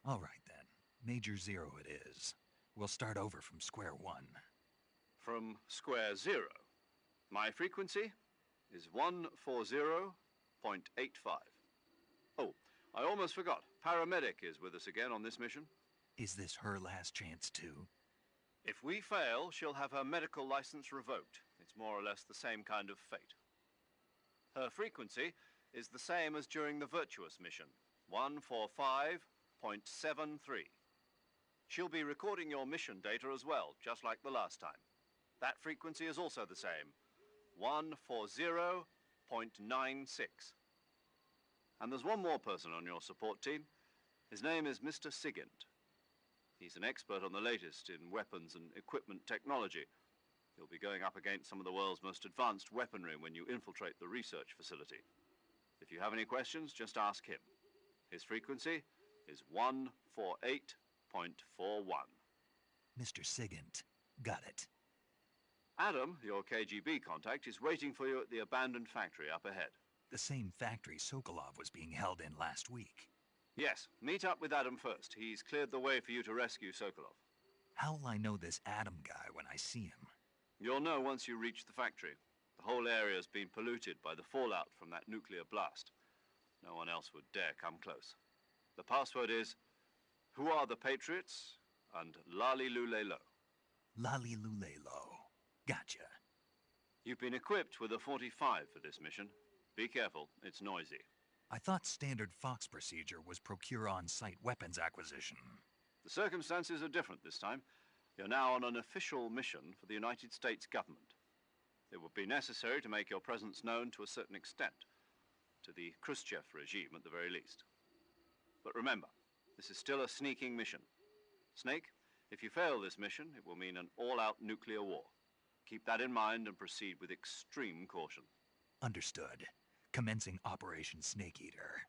All right, then. Major Zero it is. We'll start over from square one. From square zero. My frequency is 140.85. Oh, I almost forgot. Paramedic is with us again on this mission. Is this her last chance, too? If we fail, she'll have her medical license revoked. It's more or less the same kind of fate. Her frequency is the same as during the Virtuous mission, 145.73. She'll be recording your mission data as well, just like the last time. That frequency is also the same, 140.96. And there's one more person on your support team. His name is Mr. Sigint. He's an expert on the latest in weapons and equipment technology. You'll be going up against some of the world's most advanced weaponry when you infiltrate the research facility. If you have any questions, just ask him. His frequency is 148.41. Mr. Sigint. Got it. Adam, your KGB contact, is waiting for you at the abandoned factory up ahead. The same factory Sokolov was being held in last week. Yes, meet up with Adam first. He's cleared the way for you to rescue Sokolov. How'll I know this Adam guy when I see him? You'll know once you reach the factory. The whole area's been polluted by the fallout from that nuclear blast. No one else would dare come close. The password is, "Who are the Patriots?" and Lali Lule Lo. Lali Lule Lo. Gotcha. You've been equipped with a 45 for this mission. Be careful, it's noisy. I thought standard Fox procedure was procure on-site weapons acquisition. The circumstances are different this time. You're now on an official mission for the United States government. It would be necessary to make your presence known to a certain extent, to the Khrushchev regime at the very least. But remember, this is still a sneaking mission. Snake, if you fail this mission, it will mean an all-out nuclear war. Keep that in mind and proceed with extreme caution. Understood. Commencing Operation Snake Eater.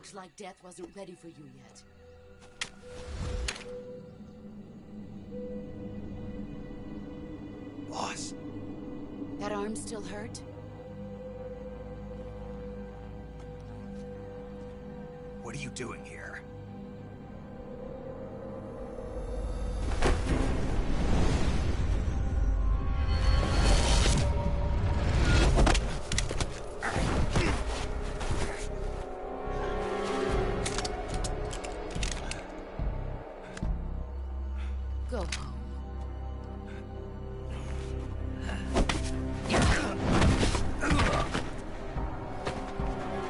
Looks like death wasn't ready for you yet. Boss. That arm still hurt? What are you doing here? Go home.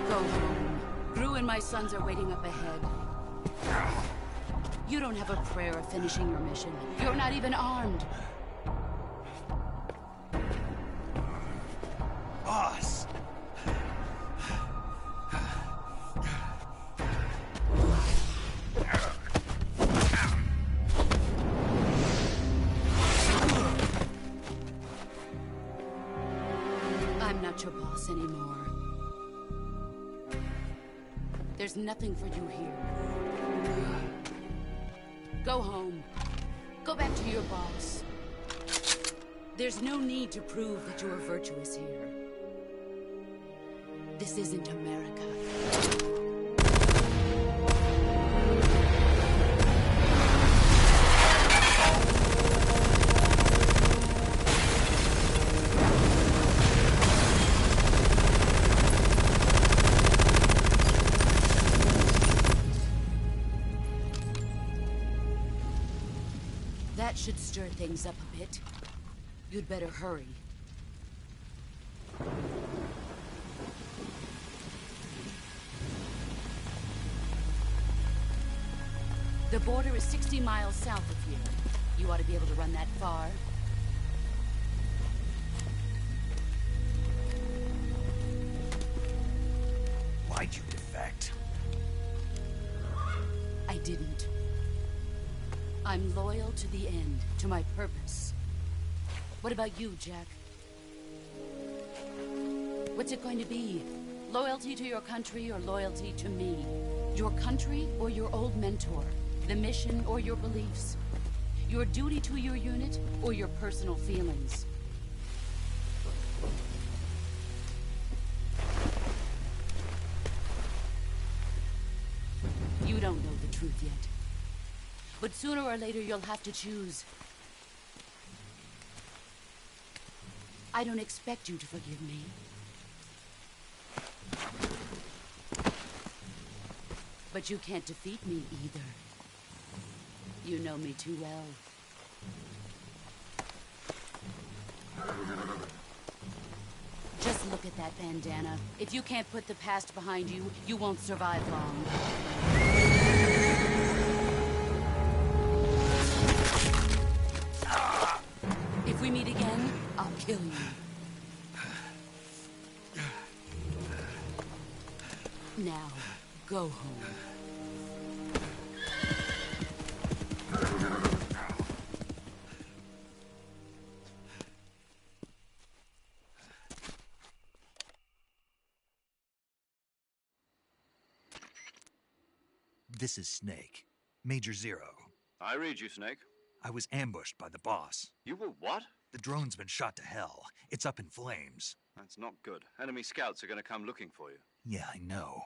Go home. Gru and my sons are waiting up ahead. You don't have a prayer of finishing your mission. You're not even armed. Boss! I'm not your boss anymore. There's nothing for you here. Go home. Go back to your boss. There's no need to prove that you are virtuous here. This isn't America. That should stir things up a bit. You'd better hurry. The border is 60 miles south of here. You ought to be able to run that far. Why'd you defect? I didn't. I'm loyal to the end, to my purpose. What about you, Jack? What's it going to be? Loyalty to your country or loyalty to me? Your country or your old mentor? The mission or your beliefs? Your duty to your unit or your personal feelings? You don't know the truth yet. But sooner or later, you'll have to choose. I don't expect you to forgive me. But you can't defeat me either. You know me too well. Just look at that bandana. If you can't put the past behind you, you won't survive long. If we meet again, I'll kill you. Now, go home. This is Snake. Major Zero. I read you, Snake. I was ambushed by the boss. You were what? The drone's been shot to hell. It's up in flames. That's not good. Enemy scouts are going to come looking for you. Yeah, I know.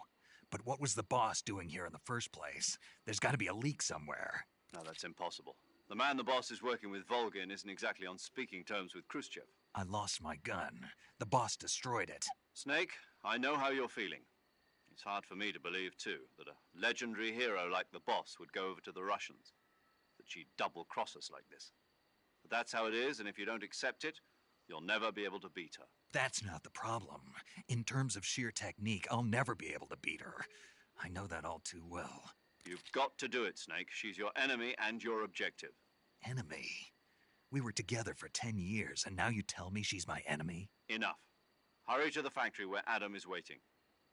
But what was the boss doing here in the first place? There's got to be a leak somewhere. No, that's impossible. The man the boss is working with, Volgin, isn't exactly on speaking terms with Khrushchev. I lost my gun. The boss destroyed it. Snake, I know how you're feeling. It's hard for me to believe, too, that a legendary hero like the boss would go over to the Russians. That she'd double-cross us like this. But that's how it is, and if you don't accept it, you'll never be able to beat her. That's not the problem. In terms of sheer technique, I'll never be able to beat her. I know that all too well. You've got to do it, Snake. She's your enemy and your objective. Enemy? We were together for 10 years, and now you tell me she's my enemy? Enough. Hurry to the factory where Adam is waiting.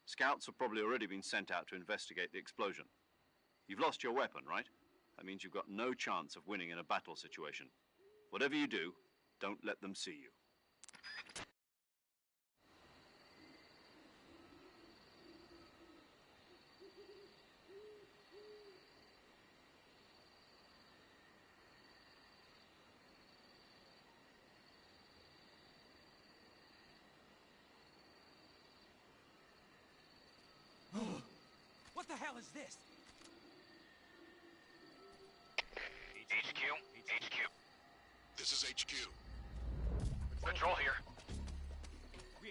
Scouts have probably already been sent out to investigate the explosion. You've lost your weapon, right? That means you've got no chance of winning in a battle situation. Whatever you do, don't let them see you. the hell is this? HQ? HQ. This is HQ. Patrol here.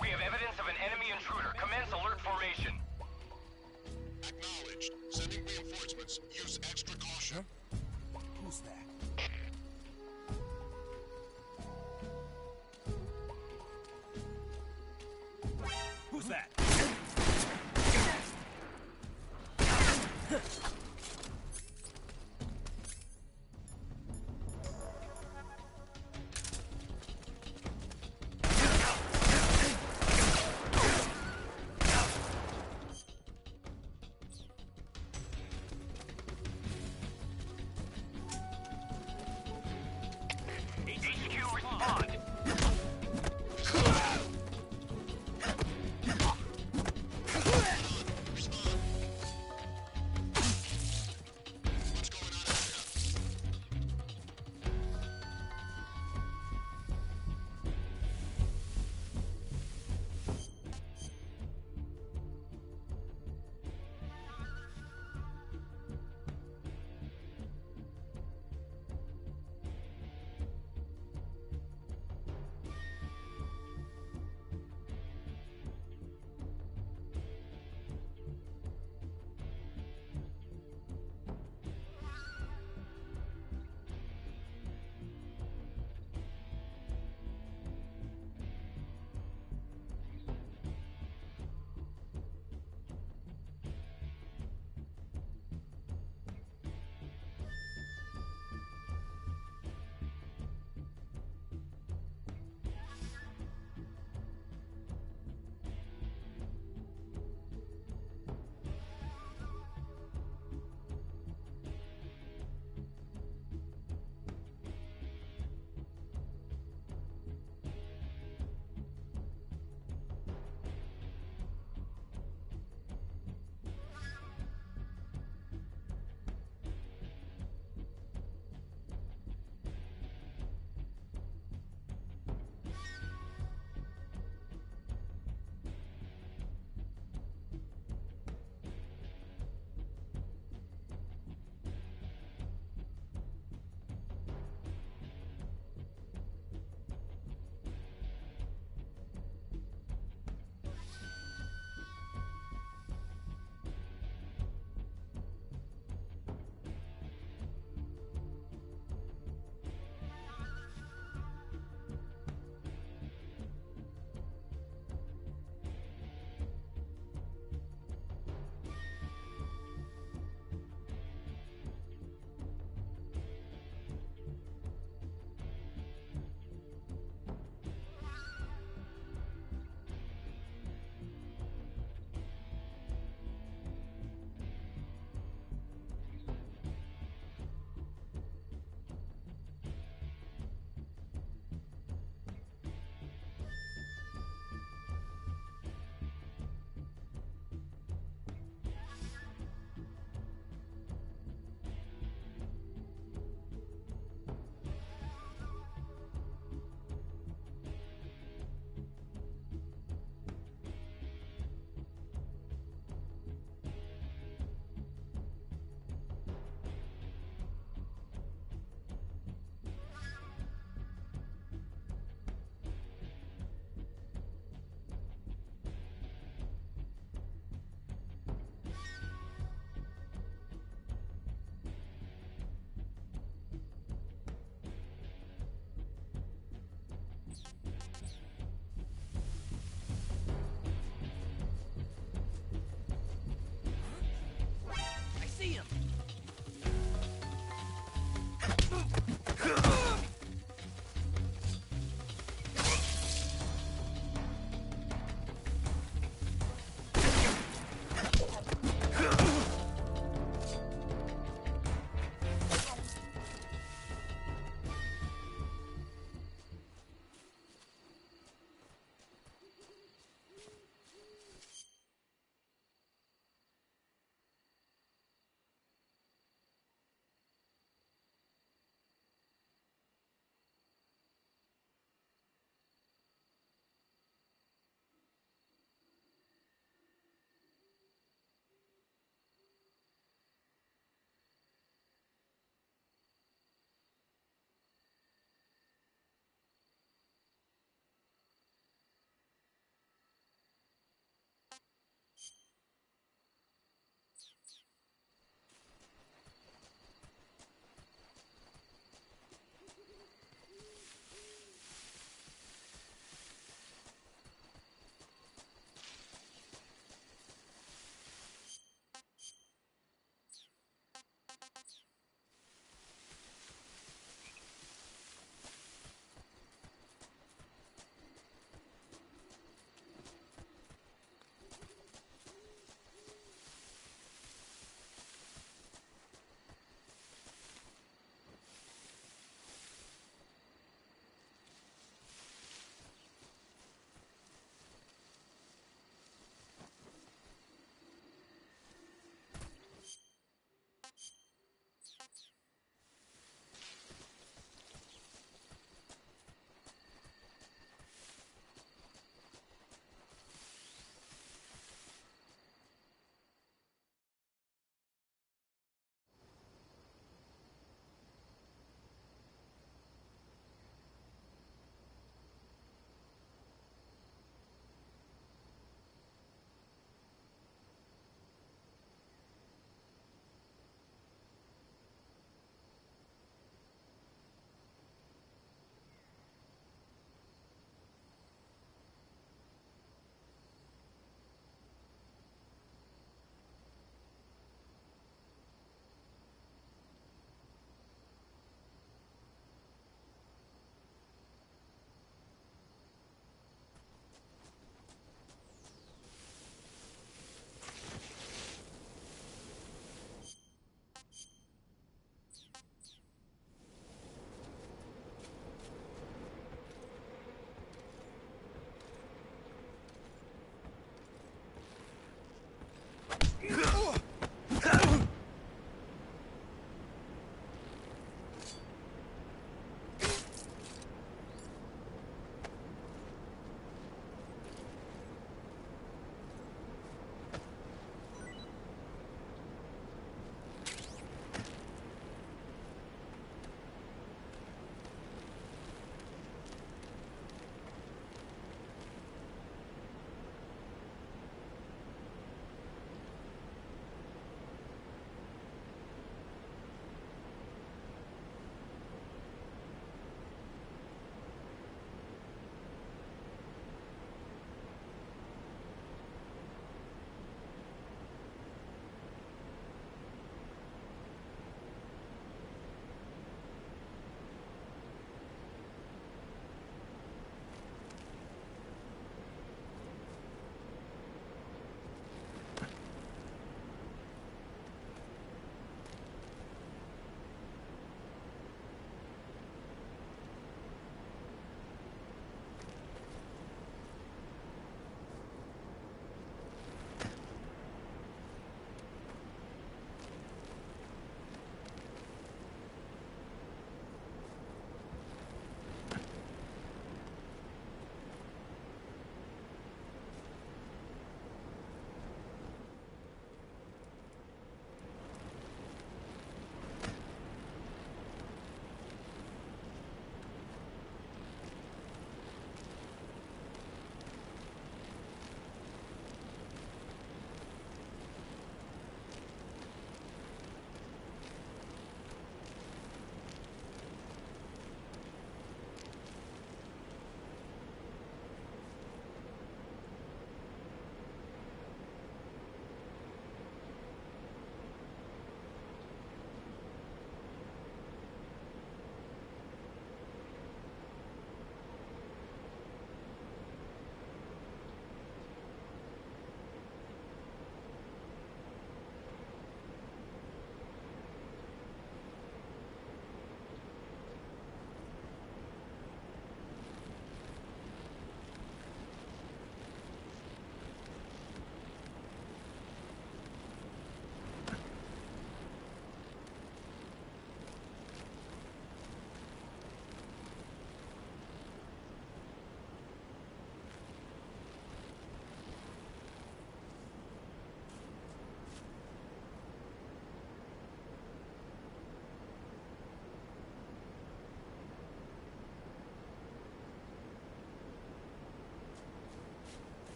We have evidence of an enemy intruder. Commence alert formation. Acknowledged. Sending reinforcements. Use extra caution. Who's that? Who's that? HQ respond.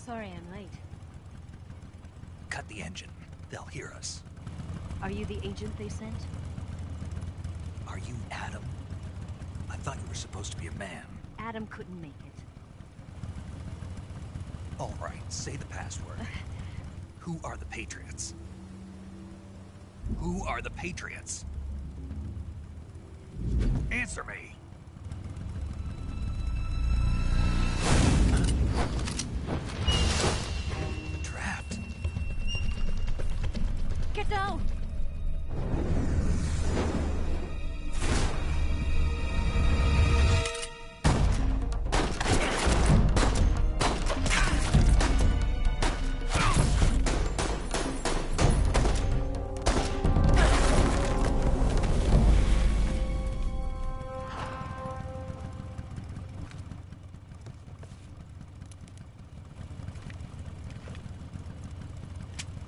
Sorry I'm late. Cut the engine. They'll hear us. Are you the agent they sent? Are you Adam? I thought you were supposed to be a man. Adam couldn't make it. All right, say the password. Who are the Patriots? Who are the Patriots? Answer me! Trapped. Get down!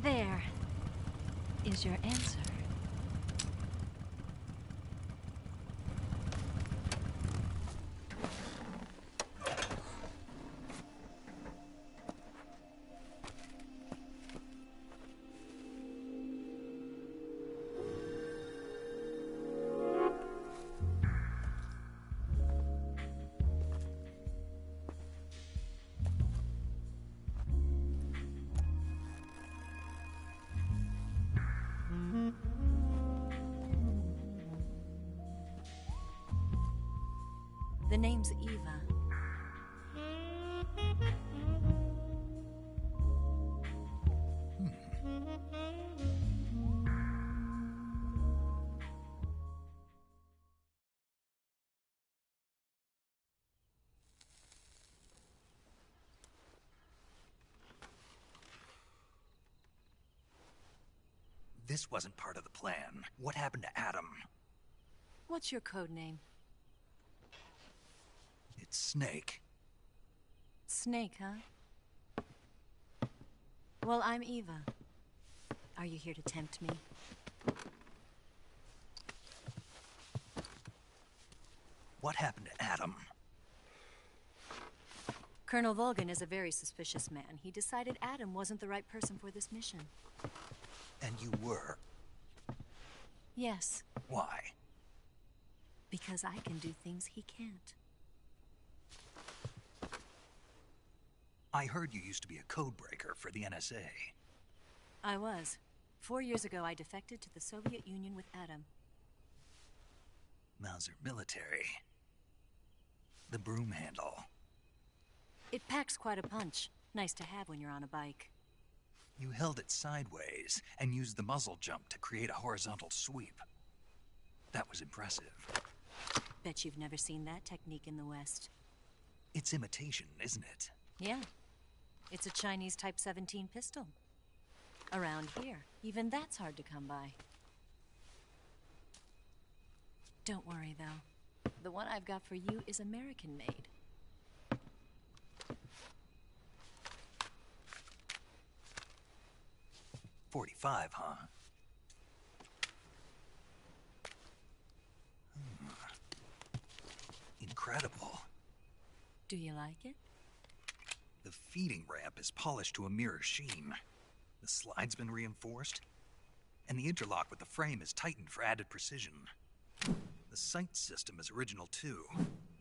There is your answer. The name's Eva. This wasn't part of the plan. What happened to Adam? What's your code name? It's Snake. Snake, huh? Well, I'm Eva. Are you here to tempt me? What happened to Adam? Colonel Volgin is a very suspicious man. He decided Adam wasn't the right person for this mission. And you were? Yes. Why? Because I can do things he can't. I heard you used to be a codebreaker for the NSA. I was. 4 years ago, I defected to the Soviet Union with Adam. Mauser military. The broom handle. It packs quite a punch. Nice to have when you're on a bike. You held it sideways and used the muzzle jump to create a horizontal sweep. That was impressive. Bet you've never seen that technique in the West. It's imitation, isn't it? Yeah. It's a Chinese Type 17 pistol. Around here, even that's hard to come by. Don't worry, though. The one I've got for you is American-made. .45, huh? Incredible. Do you like it? The feeding ramp is polished to a mirror sheen. The slide's been reinforced, and the interlock with the frame is tightened for added precision. The sight system is original too.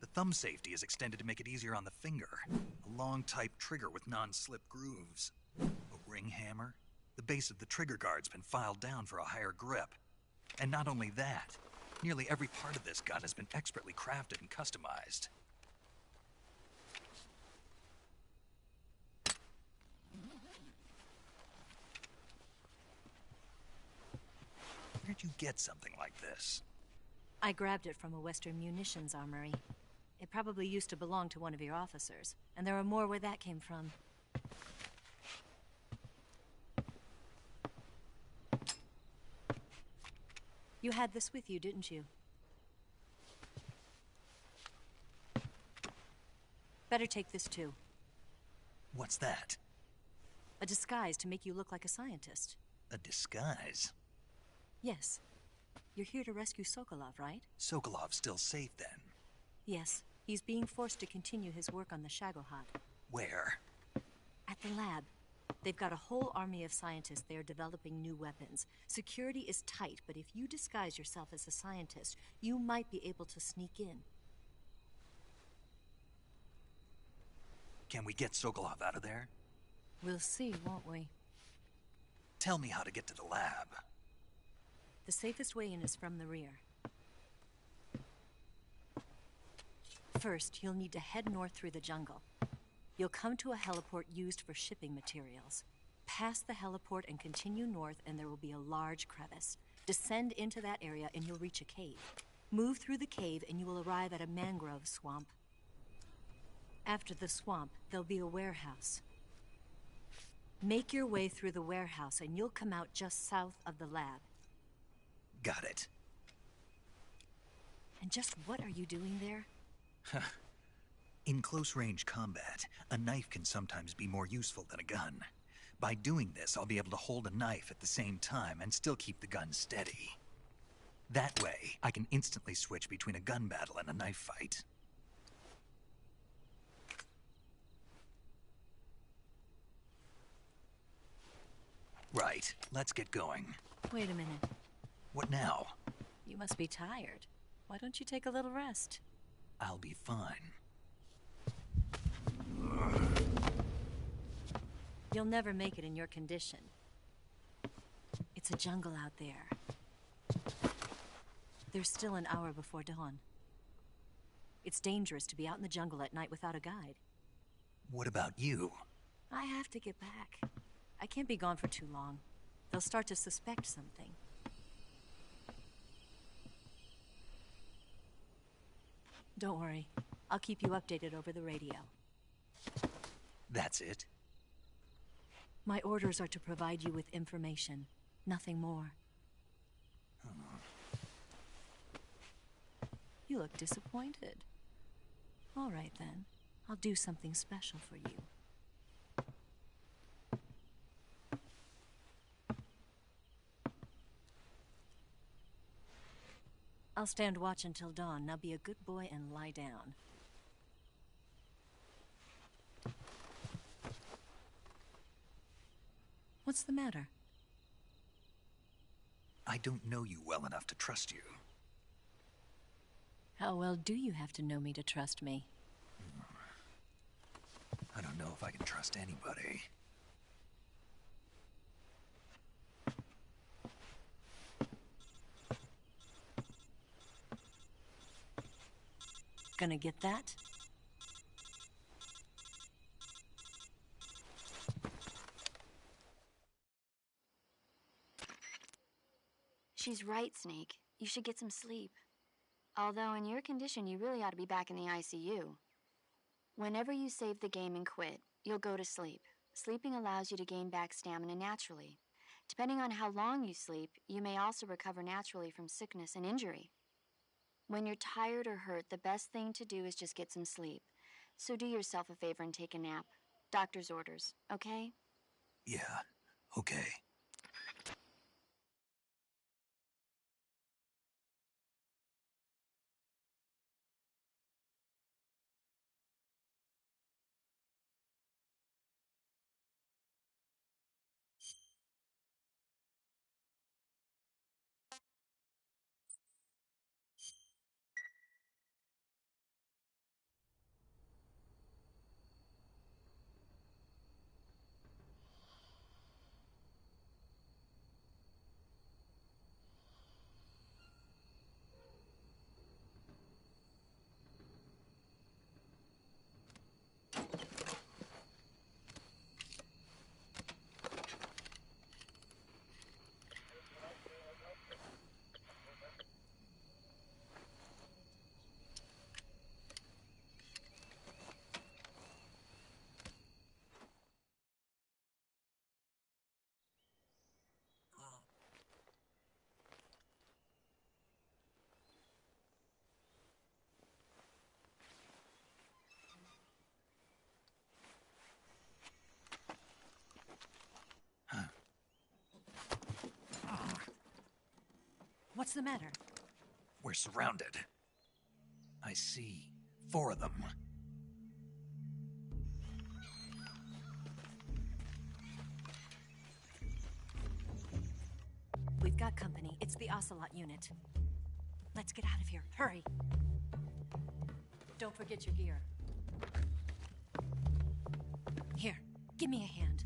The thumb safety is extended to make it easier on the finger. A long type trigger with non-slip grooves. A ring hammer. The base of the trigger guard's been filed down for a higher grip. And not only that, nearly every part of this gun has been expertly crafted and customized. Where'd you get something like this? I grabbed it from a Western munitions armory. It probably used to belong to one of your officers, and there are more where that came from. You had this with you, didn't you? Better take this too. What's that? A disguise to make you look like a scientist. A disguise? Yes. You're here to rescue Sokolov, right? Sokolov's still safe then? Yes. He's being forced to continue his work on the Shagohod. Where? At the lab. They've got a whole army of scientists there developing new weapons. Security is tight, but if you disguise yourself as a scientist, you might be able to sneak in. Can we get Sokolov out of there? We'll see, won't we? Tell me how to get to the lab. The safest way in is from the rear. First, you'll need to head north through the jungle. You'll come to a heliport used for shipping materials. Pass the heliport and continue north, and there will be a large crevice. Descend into that area and you'll reach a cave. Move through the cave and you will arrive at a mangrove swamp. After the swamp, there'll be a warehouse. Make your way through the warehouse and you'll come out just south of the lab. Got it. And just what are you doing there? In close-range combat, a knife can sometimes be more useful than a gun. By doing this, I'll be able to hold a knife at the same time and still keep the gun steady. That way, I can instantly switch between a gun battle and a knife fight. Right, let's get going. Wait a minute. What now? You must be tired. Why don't you take a little rest? I'll be fine. You'll never make it in your condition. It's a jungle out there. There's still an hour before dawn. It's dangerous to be out in the jungle at night without a guide. What about you? I have to get back. I can't be gone for too long. They'll start to suspect something. Don't worry. I'll keep you updated over the radio. That's it? My orders are to provide you with information. Nothing more. You look disappointed. All right, then. I'll do something special for you. I'll stand watch until dawn. Now be a good boy and lie down. What's the matter? I don't know you well enough to trust you. How well do you have to know me to trust me? I don't know if I can trust anybody. Gonna get that? She's right, Snake. You should get some sleep. Although in your condition, you really ought to be back in the ICU. Whenever you save the game and quit, you'll go to sleep. Sleeping allows you to gain back stamina naturally. Depending on how long you sleep, you may also recover naturally from sickness and injury. When you're tired or hurt, the best thing to do is just get some sleep. So do yourself a favor and take a nap. Doctor's orders, okay? Yeah, okay. What's the matter? We're surrounded. I see 4 of them. got company. It's the Ocelot unit. Let's get out of here. Hurry. Don't forget your gear. Here, give me a hand.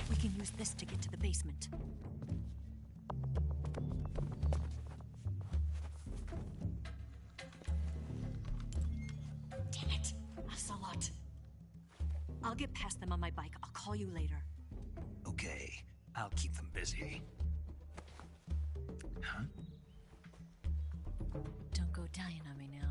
We can use this to get to the basement. Damn it! Ocelot. I'll get past them on my bike. I'll call you later. Okay, I'll keep them busy. Huh? Don't go dying on me now.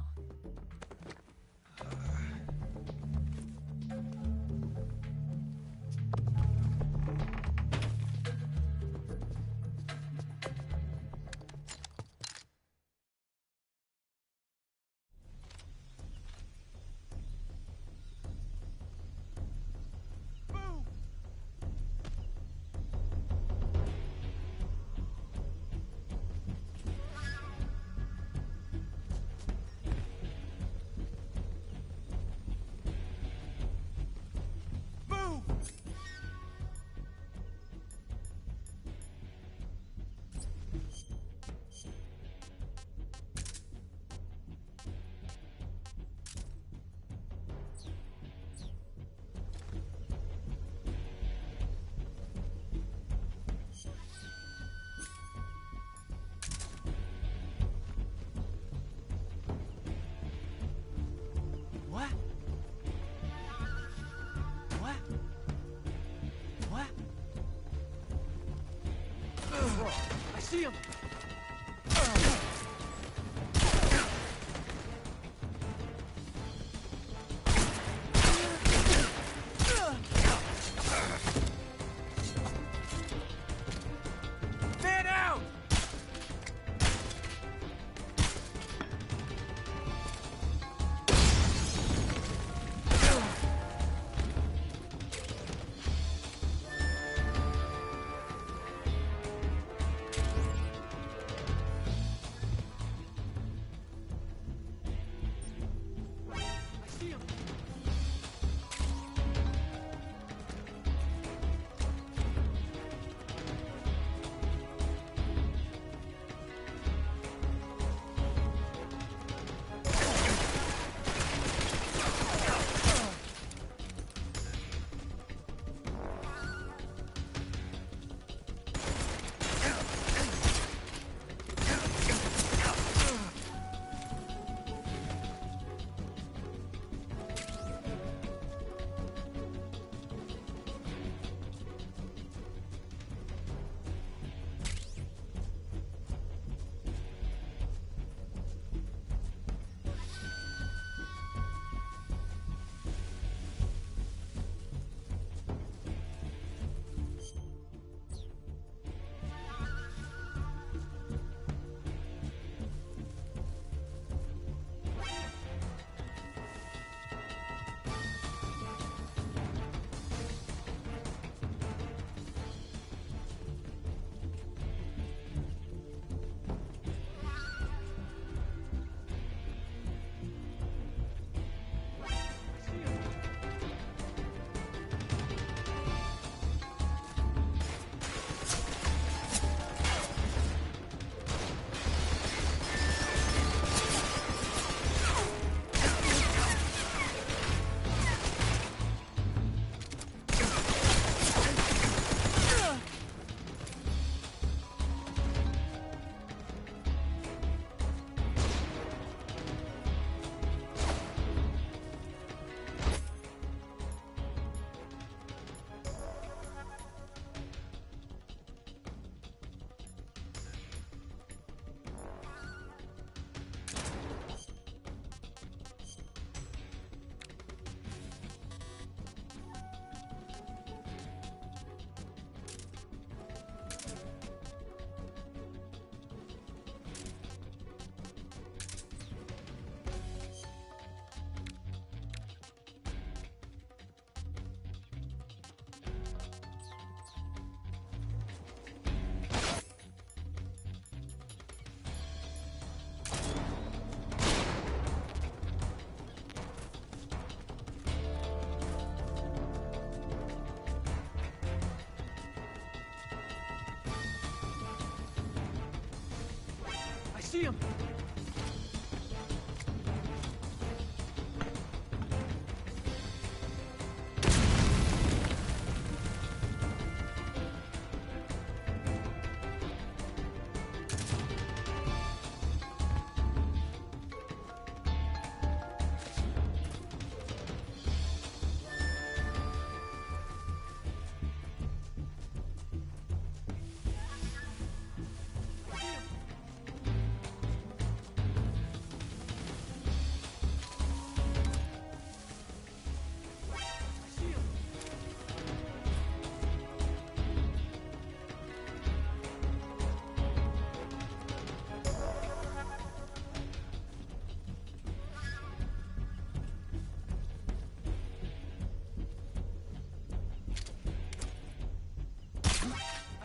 What? What? What? I see him! Man out! see him!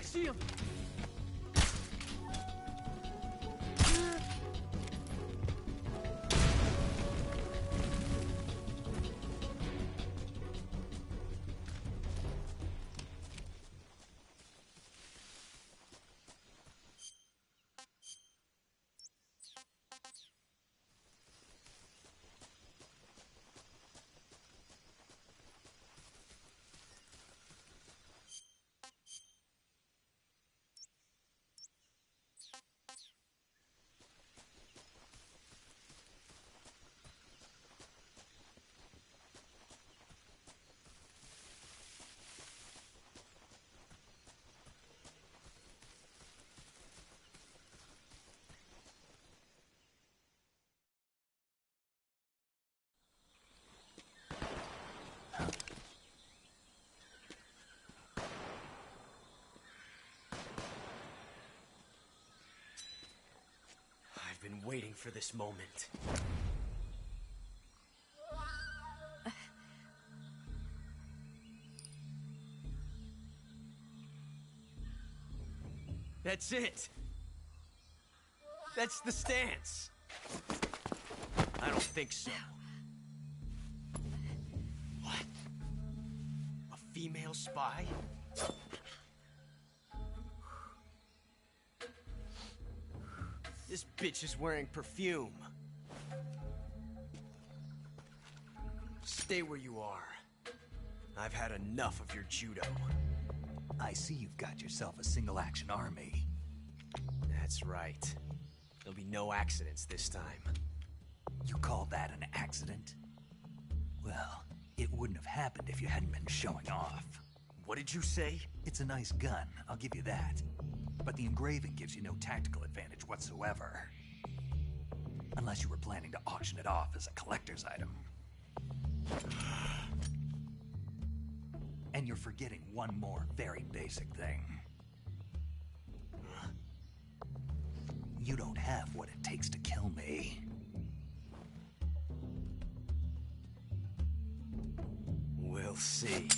See him! I've been waiting for this moment. That's it. That's the stance. I don't think so. What? A female spy? This bitch is wearing perfume. Stay where you are. I've had enough of your judo. I see you've got yourself a single-action army. That's right. There'll be no accidents this time. You call that an accident? Well, it wouldn't have happened if you hadn't been showing off. What did you say? It's a nice gun, I'll give you that. But the engraving gives you no tactical advantage whatsoever. Unless you were planning to auction it off as a collector's item. And you're forgetting one more very basic thing. You don't have what it takes to kill me. We'll see.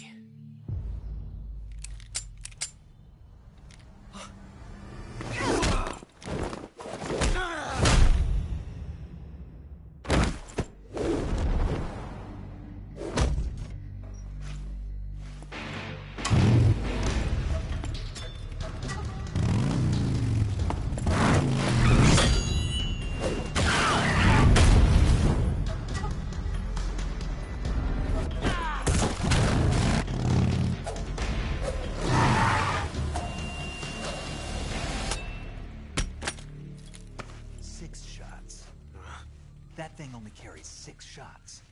That thing only carries 6 shots.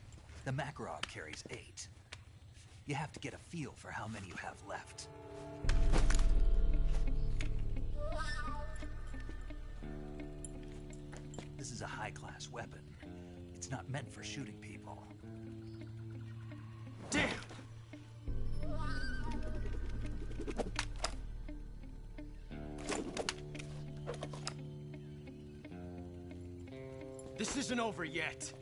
The Makarov carries 8. You have to get a feel for how many you have left. This is a high-class weapon. It's not meant for shooting people. Damn! This isn't over yet.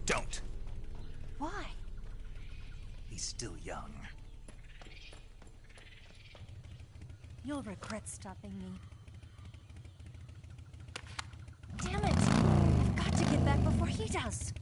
Don't. Why? He's still young. You'll regret stopping me. Damn it! I've got to get back before he does.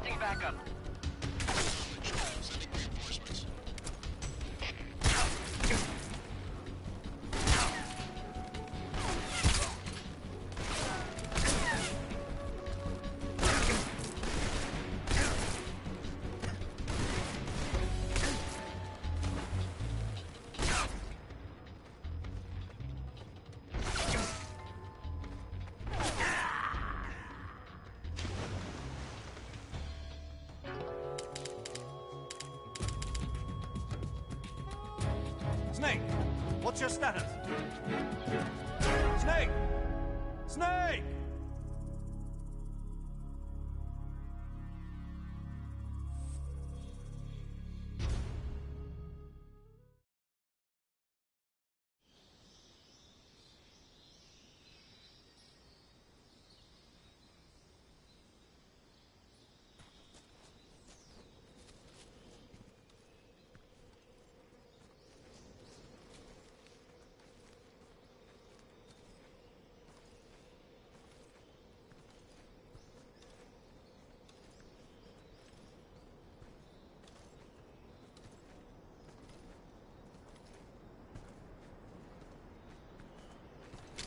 Requesting backup. Sending reinforcements. Snake, what's your status? Snake! Snake!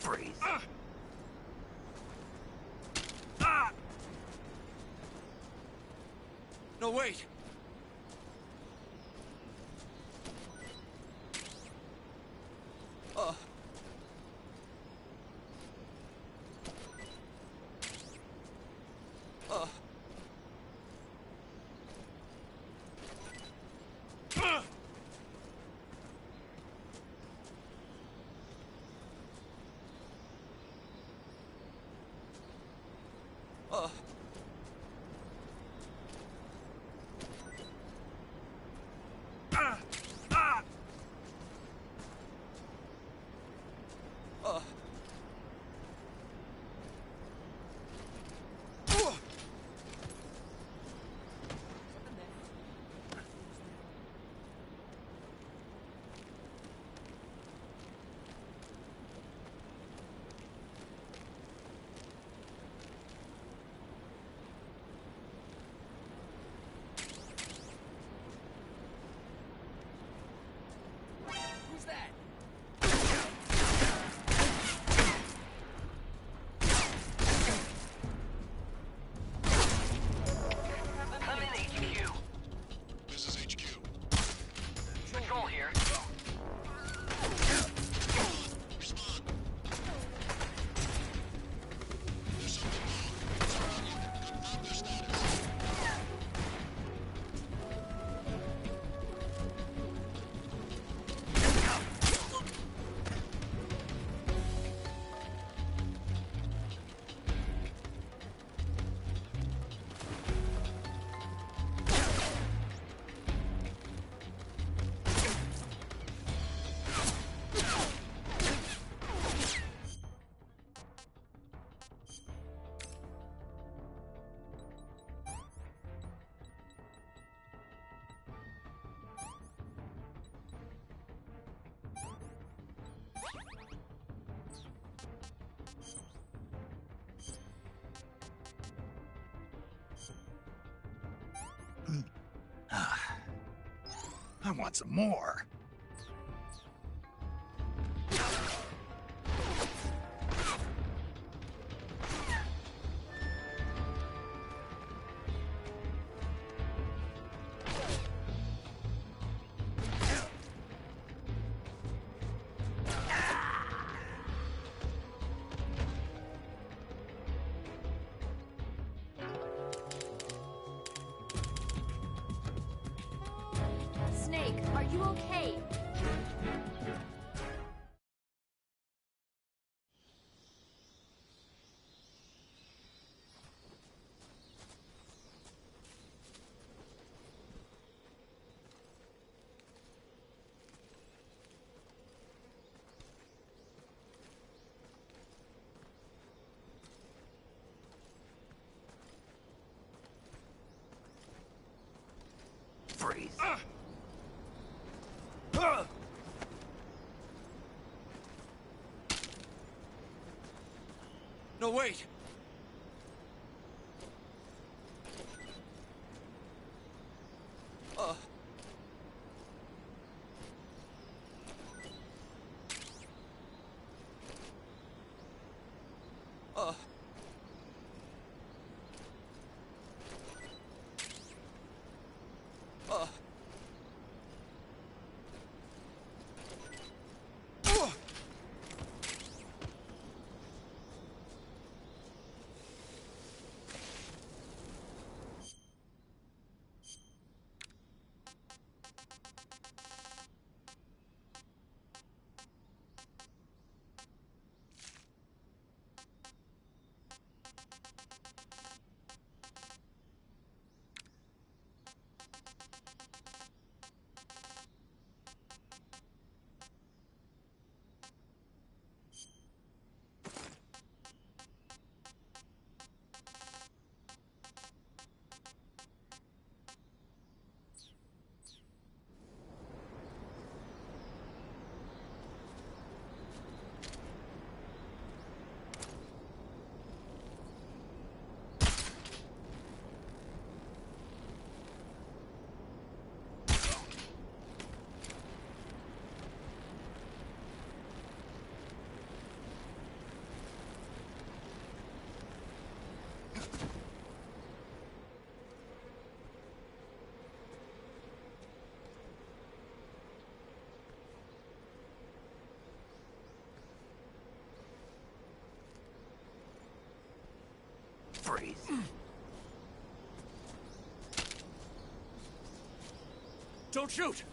Freeze. No, wait! Who's that? I'm in HQ. This is HQ. Patrol here. Respond. There's something wrong. Someone unit. Confirm their status. I want some more. Snake, are you okay? Freeze. No, wait! Freeze. Don't shoot!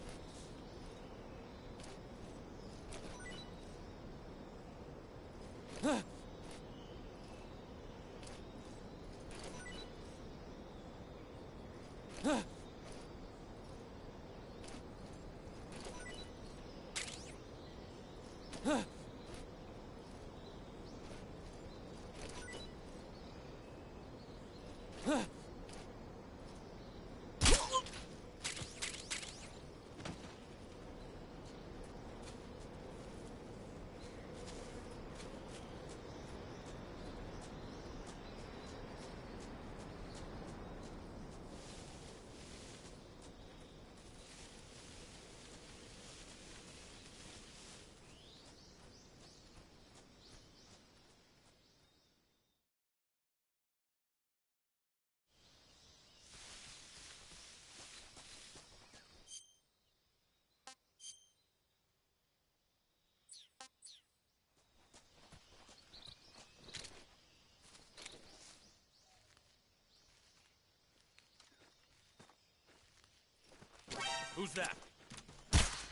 Who's that?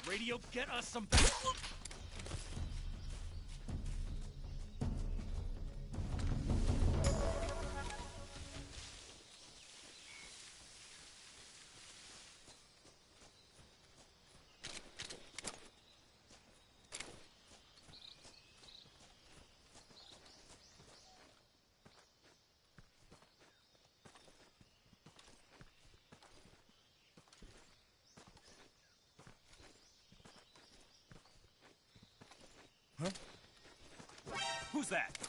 Radio, get us some back. Who's that?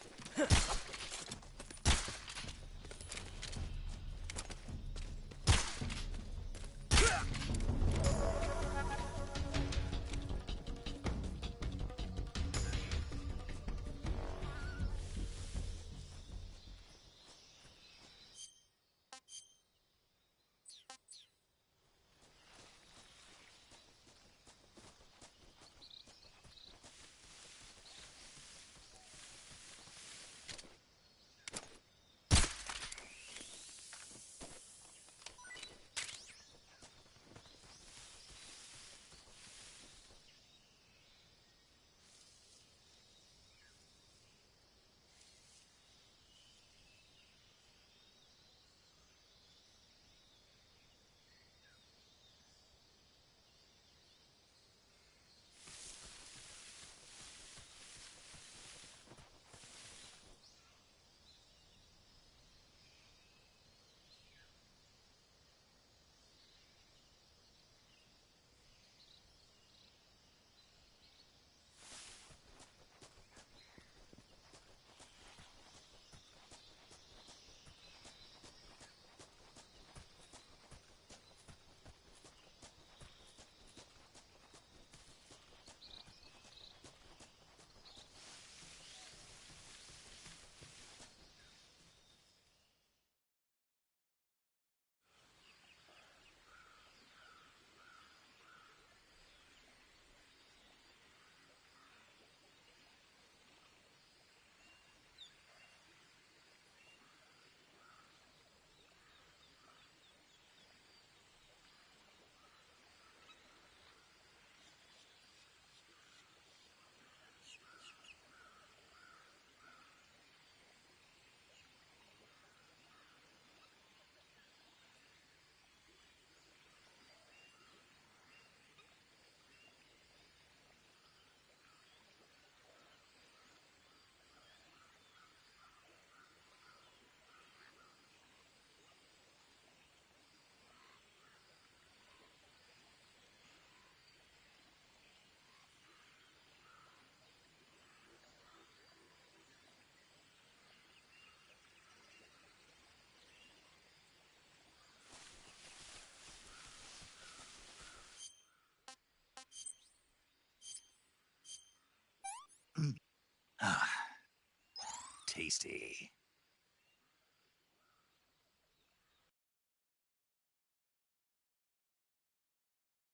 Tasty.